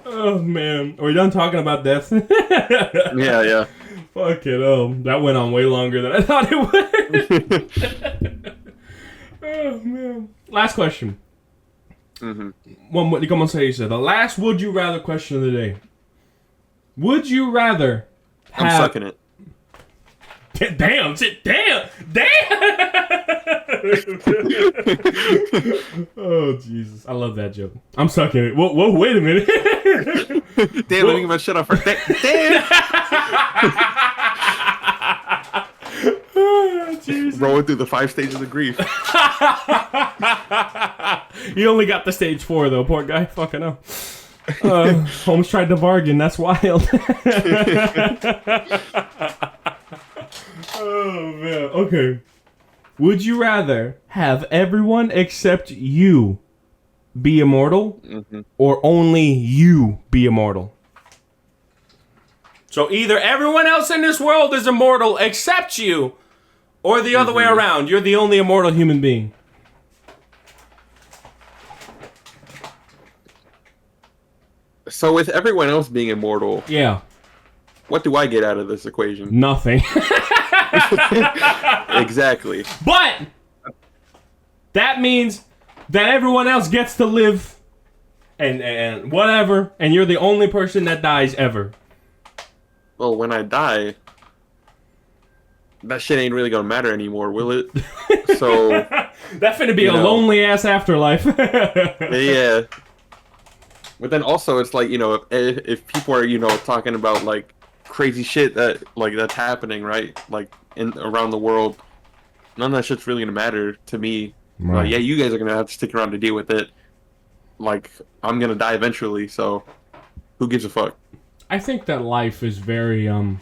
Oh man, are we done talking about death? Yeah. Fuck it, that went on way longer than I thought it would. Oh man. Last question. One, come on, say you said the last would you rather question of the day. Would you rather have... I'm sucking it. Damn! Oh Jesus! I love that joke. I'm sucking it. Whoa! Wait a minute. Damn! Let me get my shit off for damn. Oh, rolling through the 5 stages of grief. You only got the stage 4 though, poor guy. Fucking hell. Holmes tried to bargain. That's wild. Oh man. Okay. Would you rather have everyone except you be immortal, or only you be immortal? So either everyone else in this world is immortal except you, or the other way around. You're the only immortal human being. So with everyone else being immortal, yeah, what do I get out of this equation? Nothing. Exactly. But that means that everyone else gets to live and whatever, and you're the only person that dies ever. Well, when I die, that shit ain't really gonna matter anymore, will it? So that's gonna be a lonely ass afterlife. Yeah. But then also it's like, if people are, talking about like crazy shit that's happening, right? Like around the world, none of that shit's really gonna matter to me. Right. Yeah, you guys are gonna have to stick around to deal with it. Like, I'm gonna die eventually, so who gives a fuck? I think that life is very I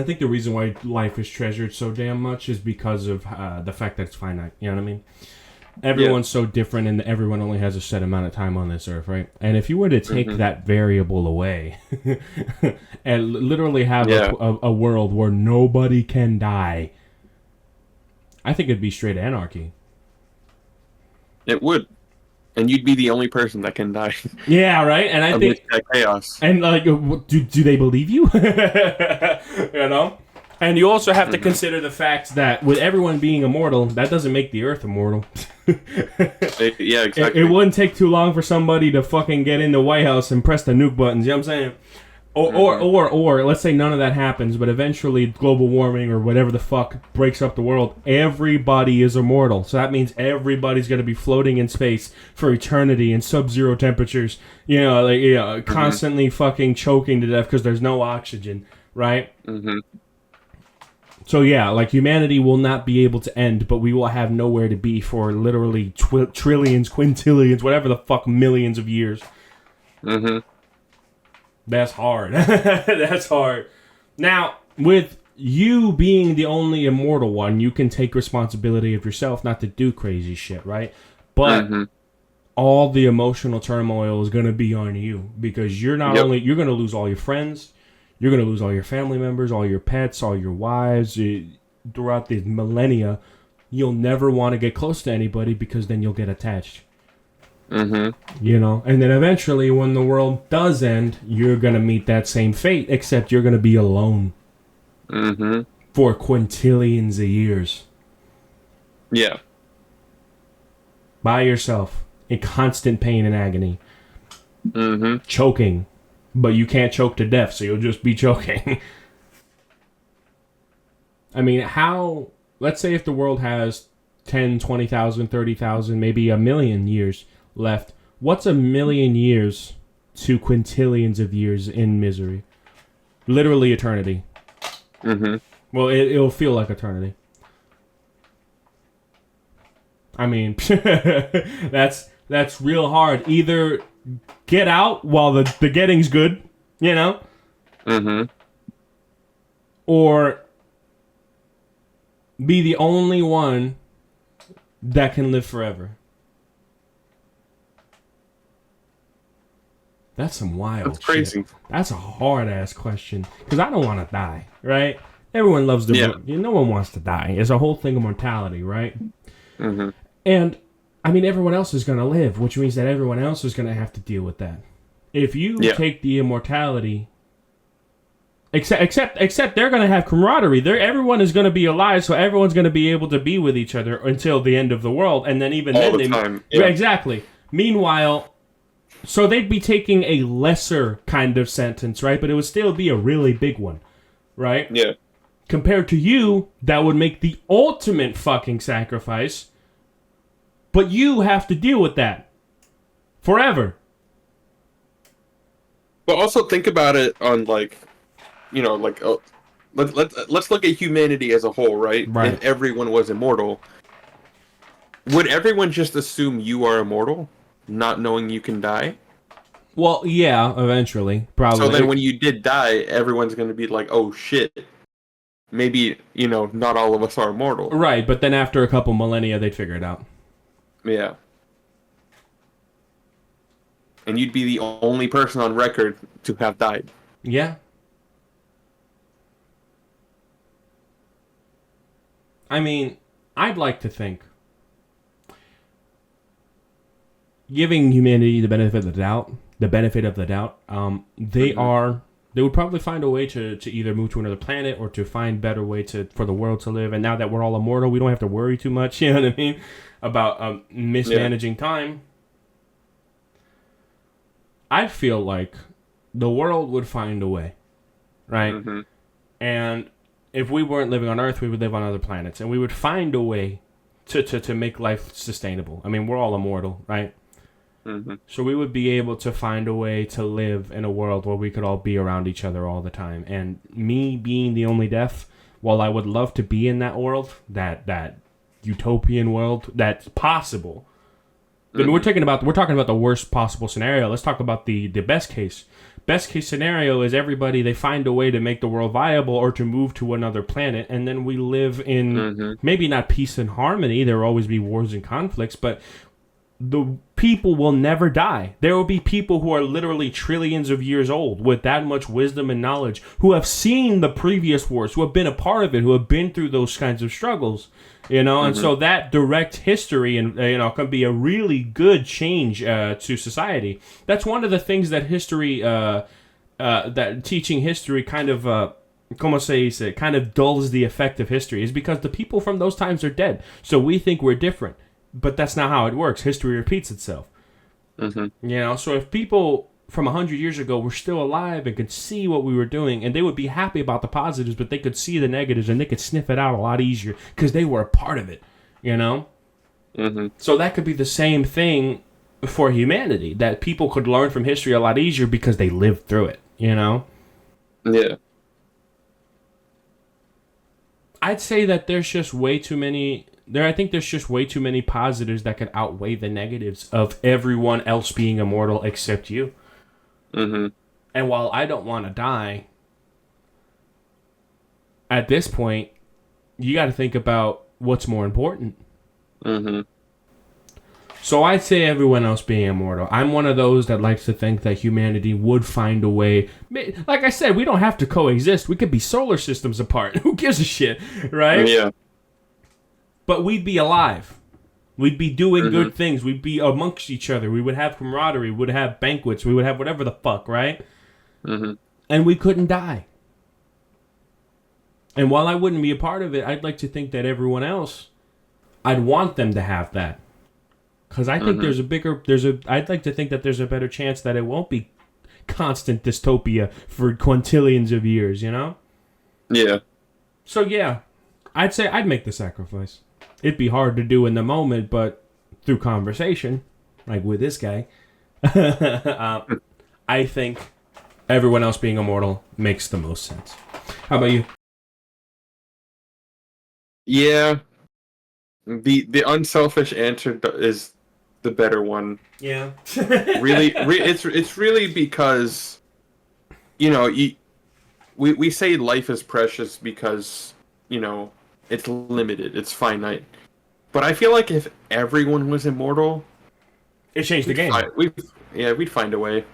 think the reason why life is treasured so damn much is because of the fact that it's finite. You know what I mean? Everyone's so different, and everyone only has a set amount of time on this earth, right? And if you were to take that variable away and literally have a world where nobody can die, I think it'd be straight anarchy. It would. And you'd be the only person that can die Yeah, right. And I amidst think, that chaos. and like, do they believe you? You know. And you also have to consider the fact that with everyone being immortal, that doesn't make the Earth immortal. Yeah, exactly. It wouldn't take too long for somebody to fucking get in the White House and press the nuke buttons. You know what I'm saying? Or let's say none of that happens, but eventually global warming or whatever the fuck breaks up the world. Everybody is immortal, so that means everybody's gonna be floating in space for eternity in sub-zero temperatures. You know, like constantly fucking choking to death because there's no oxygen, right? Mm-hmm. So yeah, like humanity will not be able to end, but we will have nowhere to be for literally trillions, quintillions, whatever the fuck, millions of years. Mm-hmm. That's hard. That's hard. Now, with you being the only immortal one, you can take responsibility of yourself not to do crazy shit, right? But all the emotional turmoil is going to be on you because you're not only you're going to lose all your friends, you're going to lose all your family members, all your pets, all your wives throughout the millennia. You'll never want to get close to anybody because then you'll get attached. Mm-hmm. You know, and then eventually when the world does end, you're going to meet that same fate, except you're going to be alone. Mm-hmm. For quintillions of years. Yeah. By yourself. In constant pain and agony. Mm-hmm. Choking. But you can't choke to death, so you'll just be choking. I mean, how... Let's say if the world has 10, 20,000, 30,000, maybe a million years left. What's a million years to quintillions of years in misery? Literally eternity. Mm-hmm. Well, it'll feel like eternity. I mean, that's real hard. Either get out while the getting's good, you know? Mm-hmm. Or be the only one that can live forever. That's some wild That's crazy. shit. That's a hard-ass question. Because I don't want to die, right? Everyone loves to... Yeah. No one wants to die. It's a whole thing of mortality, right? Mm-hmm. And, I mean, everyone else is going to live, which means that everyone else is going to have to deal with that. If you take the immortality... Except they're going to have camaraderie. Everyone is going to be alive, so everyone's going to be able to be with each other until the end of the world. And then even all then... the time. Yeah. Exactly. Meanwhile... So they'd be taking a lesser kind of sentence, right? But it would still be a really big one, right? Yeah. Compared to you, that would make the ultimate fucking sacrifice. But you have to deal with that. Forever. But also think about it on like, you know, like, let's look at humanity as a whole, right? Right. If everyone was immortal, would everyone just assume you are immortal? Not knowing you can die? Well, yeah, eventually. Probably. So then when you did die, everyone's going to be like, oh shit. Maybe, you know, not all of us are immortal. Right, but then after a couple millennia, they'd figure it out. Yeah. And you'd be the only person on record to have died. Yeah. I mean, I'd like to think giving humanity the benefit of the doubt, they would probably find a way to either move to another planet or to find better way for the world to live. And now that we're all immortal, we don't have to worry too much, you know what I mean, about mismanaging time. I feel like the world would find a way, right? Mm-hmm. And if we weren't living on Earth, we would live on other planets, and we would find a way to make life sustainable. I mean, we're all immortal, right? Mm-hmm. So we would be able to find a way to live in a world where we could all be around each other all the time. And me being the only deaf, while I would love to be in that world, that utopian world, that's possible. Mm-hmm. Then we're talking about the worst possible scenario. Let's talk about the best case. Best case scenario is they find a way to make the world viable or to move to another planet, and then we live in maybe not peace and harmony. There will always be wars and conflicts, but the people will never die. There will be people who are literally trillions of years old with that much wisdom and knowledge, who have seen the previous wars, who have been a part of it, who have been through those kinds of struggles, and so that direct history and can be a really good change to society. That's one of the things that history, that teaching history kind of. Como se dice, kind of dulls the effect of history, is because the people from those times are dead. So we think we're different. But that's not how it works. History repeats itself. Mm-hmm. So if people from 100 years ago were still alive and could see what we were doing, and they would be happy about the positives, but they could see the negatives, and they could sniff it out a lot easier because they were a part of it, Mm-hmm. So that could be the same thing for humanity, that people could learn from history a lot easier because they lived through it, Yeah. I'd say that there's just way too many... I think there's just way too many positives that could outweigh the negatives of everyone else being immortal except you. Mm-hmm. And while I don't want to die, at this point, you got to think about what's more important. Mm-hmm. So I'd say everyone else being immortal. I'm one of those that likes to think that humanity would find a way. Like I said, we don't have to coexist. We could be solar systems apart. Who gives a shit, right? Yeah. But we'd be alive. We'd be doing good things. We'd be amongst each other. We would have camaraderie. We would have banquets. We would have whatever the fuck, right? Mm-hmm. And we couldn't die. And while I wouldn't be a part of it, I'd like to think that everyone else, I'd want them to have that. Because I think I'd like to think that there's a better chance that it won't be constant dystopia for quintillions of years, Yeah. So yeah, I'd say I'd make the sacrifice. It'd be hard to do in the moment, but through conversation, like with this guy, I think everyone else being immortal makes the most sense. How about you? Yeah. The unselfish answer is the better one. Yeah. It's really because, we say life is precious because, it's limited, it's finite. But I feel like if everyone was immortal, it changed the game. We'd find a way.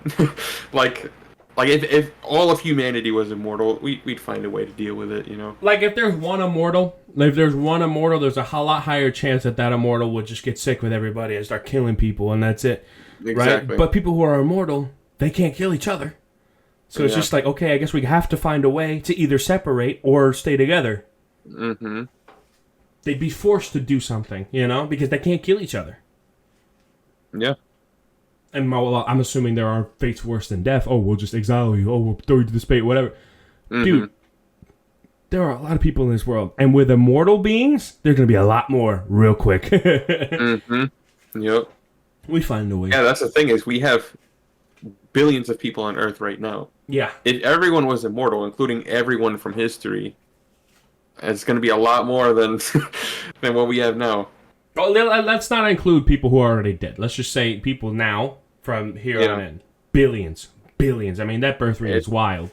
like if all of humanity was immortal, we'd find a way to deal with it, Like if there's one immortal, there's a lot higher chance that immortal would just get sick with everybody and start killing people, and that's it. Exactly. Right? But people who are immortal, they can't kill each other. So it's just like, okay, I guess we have to find a way to either separate or stay together. Mm-hmm. They'd be forced to do something, because they can't kill each other. Yeah. And I'm assuming there are fates worse than death. Oh, we'll just exile you. Oh, we'll throw you to the space, whatever. Mm-hmm. Dude, there are a lot of people in this world. And with immortal beings, there's going to be a lot more real quick. Mm-hmm. Yep. We find a way. Yeah, that's the thing is we have billions of people on Earth right now. Yeah. If everyone was immortal, including everyone from history, it's going to be a lot more than than what we have now. Well, let's not include people who are already dead. Let's just say people now from here on in. Billions. I mean, that birth rate is wild.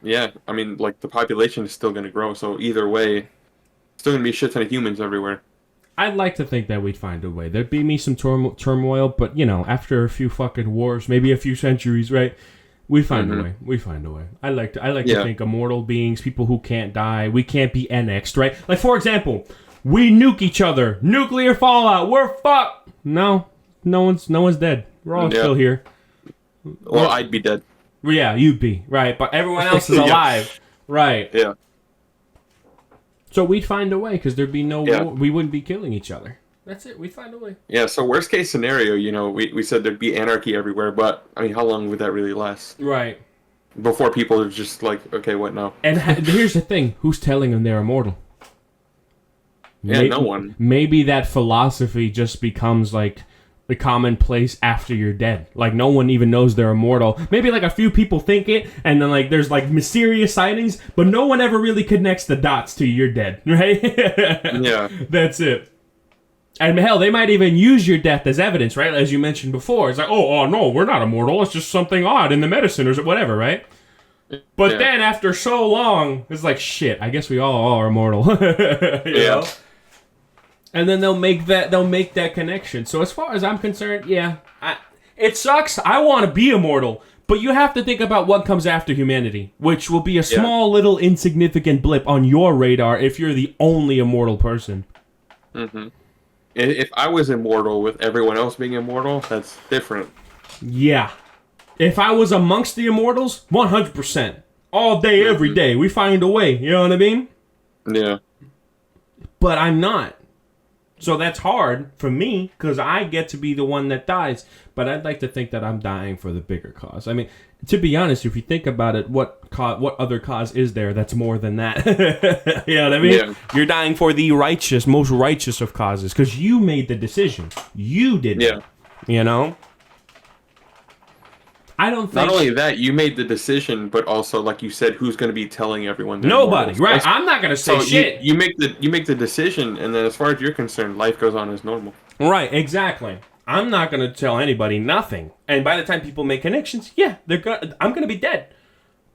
Yeah, I mean, like, the population is still going to grow, so either way, still going to be a shit ton of humans everywhere. I'd like to think that we'd find a way. There'd be some turmoil, but, after a few fucking wars, maybe a few centuries, right? We'd find a way. I like to think immortal beings, people who can't die, we can't be annexed, right? Like, for example, we nuke each other. Nuclear fallout. We're fucked. No one's dead. We're all still here. Well, I'd be dead. Yeah, you'd be. Right, but everyone else is alive. Right. Yeah. So we'd find a way, because there'd be no war. We wouldn't be killing each other. That's it. We'd find a way. Yeah, so worst case scenario, we said thered be anarchy everywhere, but, I mean, how long would that really last? Right. Before people are just like, okay, what now? And here's the thing. Who's telling them they're immortal? Yeah, no one. Maybe that philosophy just becomes, like, the commonplace after you're dead. Like, no one even knows they're immortal. Maybe, like, a few people think it, and then, like, there's, like, mysterious sightings, but no one ever really connects the dots to you're dead, right? Yeah. That's it. And hell, they might even use your death as evidence, right? As you mentioned before. It's like, oh, no, we're not immortal. It's just something odd in the medicine or whatever, right? But then after so long, it's like, shit, I guess we all are immortal. you know? And then they'll make that connection. So as far as I'm concerned, yeah, it sucks. I want to be immortal, but you have to think about what comes after humanity, which will be a small little insignificant blip on your radar if you're the only immortal person. Mm-hmm. If I was immortal with everyone else being immortal, that's different. Yeah. If I was amongst the immortals, 100%. All day, every day. We find a way. You know what I mean? Yeah. But I'm not. So that's hard for me, because I get to be the one that dies. But I'd like to think that I'm dying for the bigger cause. I mean, to be honest, if you think about it, what other cause is there that's more than that? You know what I mean? Yeah. You're dying for the most righteous of causes, because you made the decision. You did it. Yeah. You know? I don't think... Not only that, you made the decision, but also, like you said, who's going to be telling everyone? Nobody, right? I'm not going to say shit. You make the decision, and then as far as you're concerned, life goes on as normal. Right, exactly. I'm not going to tell anybody nothing. And by the time people make connections, yeah, I'm going to be dead.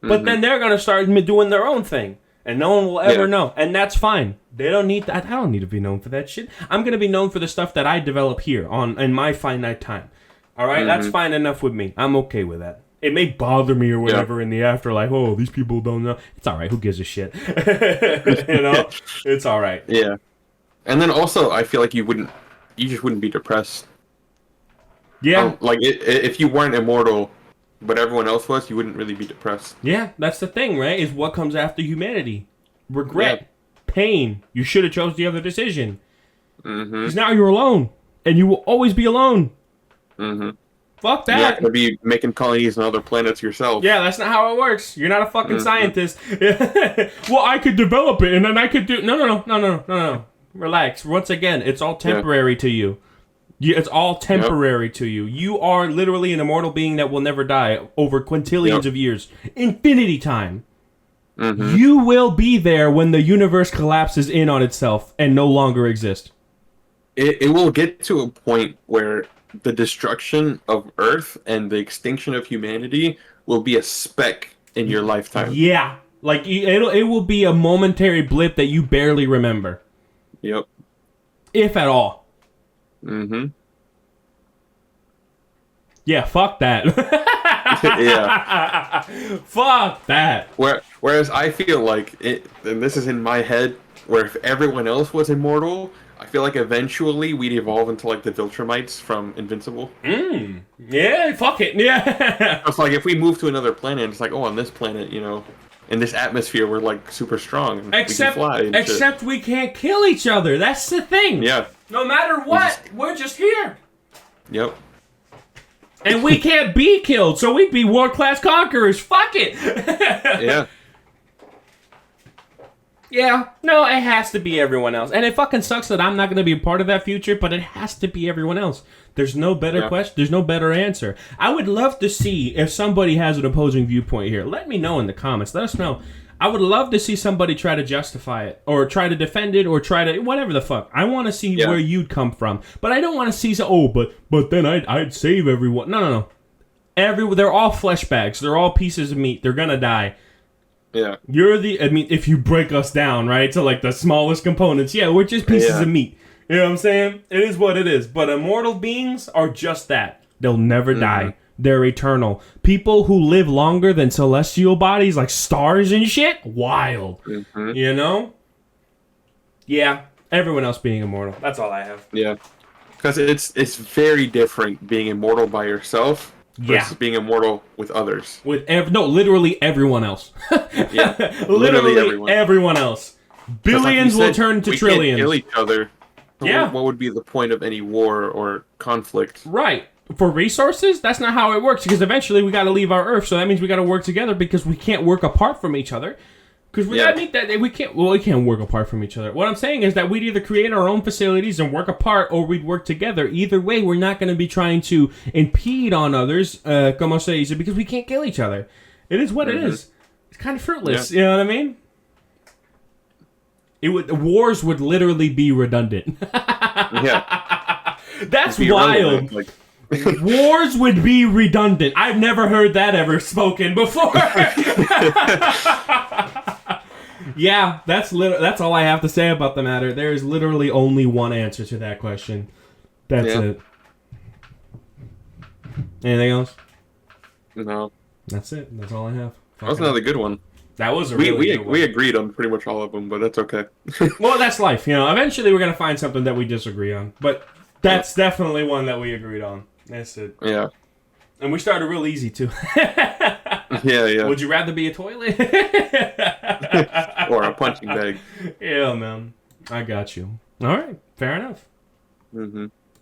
But then they're going to start doing their own thing. And no one will ever know. And that's fine. They don't need that. I don't need to be known for that shit. I'm going to be known for the stuff that I develop here in my finite time. All right? That's fine enough with me. I'm okay with that. It may bother me or whatever in the afterlife. Oh, these people don't know. It's all right. Who gives a shit? You know? It's all right. Yeah. And then also, I feel like you just wouldn't be depressed. Yeah. Like, if you weren't immortal, but everyone else was, you wouldn't really be depressed. Yeah, that's the thing, right? Is what comes after humanity. Regret. Pain. You should have chose the other decision. Because now you're alone. And you will always be alone. Fuck that. You're not going to be making colonies on other planets yourself. Yeah, that's not how it works. You're not a fucking scientist. Well, I could develop it, and then I could do... No. Relax. Once again, it's all temporary to you. It's all temporary to you. You are literally an immortal being that will never die over quintillions of years. Infinity time. You will be there when the universe collapses in on itself and no longer exist. It will get to a point where the destruction of Earth and the extinction of humanity will be a speck in your lifetime. Yeah. Like, it will be a momentary blip that you barely remember. Yep. If at all. Yeah, fuck that. Yeah. Fuck that. Whereas I feel like, and this is in my head, where if everyone else was immortal, I feel like eventually we'd evolve into like the Viltrumites from Invincible. Yeah, fuck it. Yeah. It's like if we move to another planet, it's like, oh, on this planet, you know, in this atmosphere, we're like super strong. And we can fly and shit. We can't kill each other. That's the thing. Yeah. No matter what, we're just here. Yep. And we can't be killed, so we'd be world-class conquerors. Fuck it. Yeah. Yeah, no, it has to be everyone else. And it fucking sucks that I'm not going to be a part of that future, but it has to be everyone else. There's no better question. There's no better answer. I would love to see if somebody has an opposing viewpoint here. Let me know in the comments. Let us know. I would love to see somebody try to justify it, or try to defend it, or try to... Whatever the fuck. I want to see where you'd come from. But I don't want to see... but then I'd save everyone. No. They're all flesh bags. They're all pieces of meat. They're going to die. Yeah. If you break us down, right, to like the smallest components, we're just pieces of meat. You know what I'm saying? It is what it is. But immortal beings are just that. They'll never die. They're eternal. People who live longer than celestial bodies, like stars and shit, wild. You know? Yeah. Everyone else being immortal. That's all I have. Yeah. Because it's very different being immortal by yourself versus being immortal with others. Literally everyone else. Yeah, literally everyone else. Billions will turn to trillions. We can't kill each other. So what would be the point of any war or conflict? Right. For resources, that's not how it works. Because eventually we got to leave our Earth, so that means we got to work together because we can't work apart from each other. Because we can't work apart from each other. What I'm saying is that we'd either create our own facilities and work apart, or we'd work together. Either way, we're not going to be trying to impede on others, como se dice, because we can't kill each other. It is what it is. It's kind of fruitless. You know what I mean? Wars would literally be redundant. That's wild. Wars would be redundant. I've never heard that ever spoken before. Yeah, that's all I have to say about the matter. There is literally only one answer to that question. That's it. Anything else? No. That's it. That's all I have. That was another good one. That was a really good one. We agreed on pretty much all of them, but that's okay. Well, that's life. Eventually we're going to find something that we disagree on. But that's definitely one that we agreed on. That's it. Yeah. And we started real easy, too. Yeah. Would you rather be a toilet? Or a punching bag. Yeah, man. I got you. All right. Fair enough. Mm-hmm.